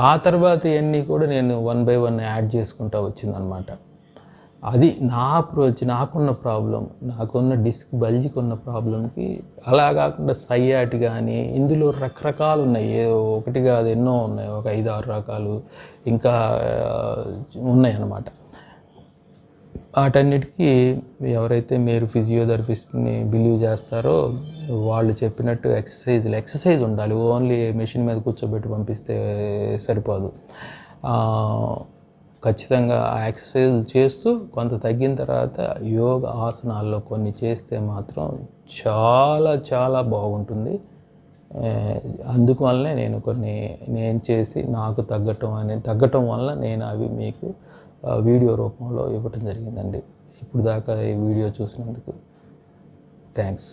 ఆ తర్వాత ఇవన్నీ కూడా నేను 1 by 1 యాడ్ చేసుకుంటూ వచ్చిందనమాట. అది నా అప్రోచ్. నాకున్న ప్రాబ్లం, నాకున్న డిస్క్ బల్జికి ఉన్న ప్రాబ్లంకి. అలా కాకుండా సైయాట్ కానీ ఇందులో రకరకాలు ఉన్నాయి, ఒకటి కాదు ఎన్నో ఉన్నాయి, ఒక 5-6 రకాలు ఇంకా ఉన్నాయి అన్నమాట. వాటన్నిటికీ ఎవరైతే మీరు ఫిజియోథెరపిస్ట్ని బిలీవ్ చేస్తారో వాళ్ళు చెప్పినట్టు ఎక్సర్సైజ్ ఉండాలి. ఓన్లీ మెషిన్ మీద కూర్చోబెట్టి పంపిస్తే సరిపోదు. ఖచ్చితంగా ఆ ఎక్సర్సైజ్ చేస్తూ కొంత తగ్గిన తర్వాత యోగ ఆసనాల్లో కొన్ని చేస్తే మాత్రం చాలా చాలా బాగుంటుంది. అందువల్లనే నేను చేసి నాకు తగ్గటం వల్ల నేను అవి మీకు వీడియో రూపంలో ఇవ్వటం జరిగిందండి. ఇప్పుడు దాకా ఈ వీడియో చూసినందుకు థ్యాంక్స్.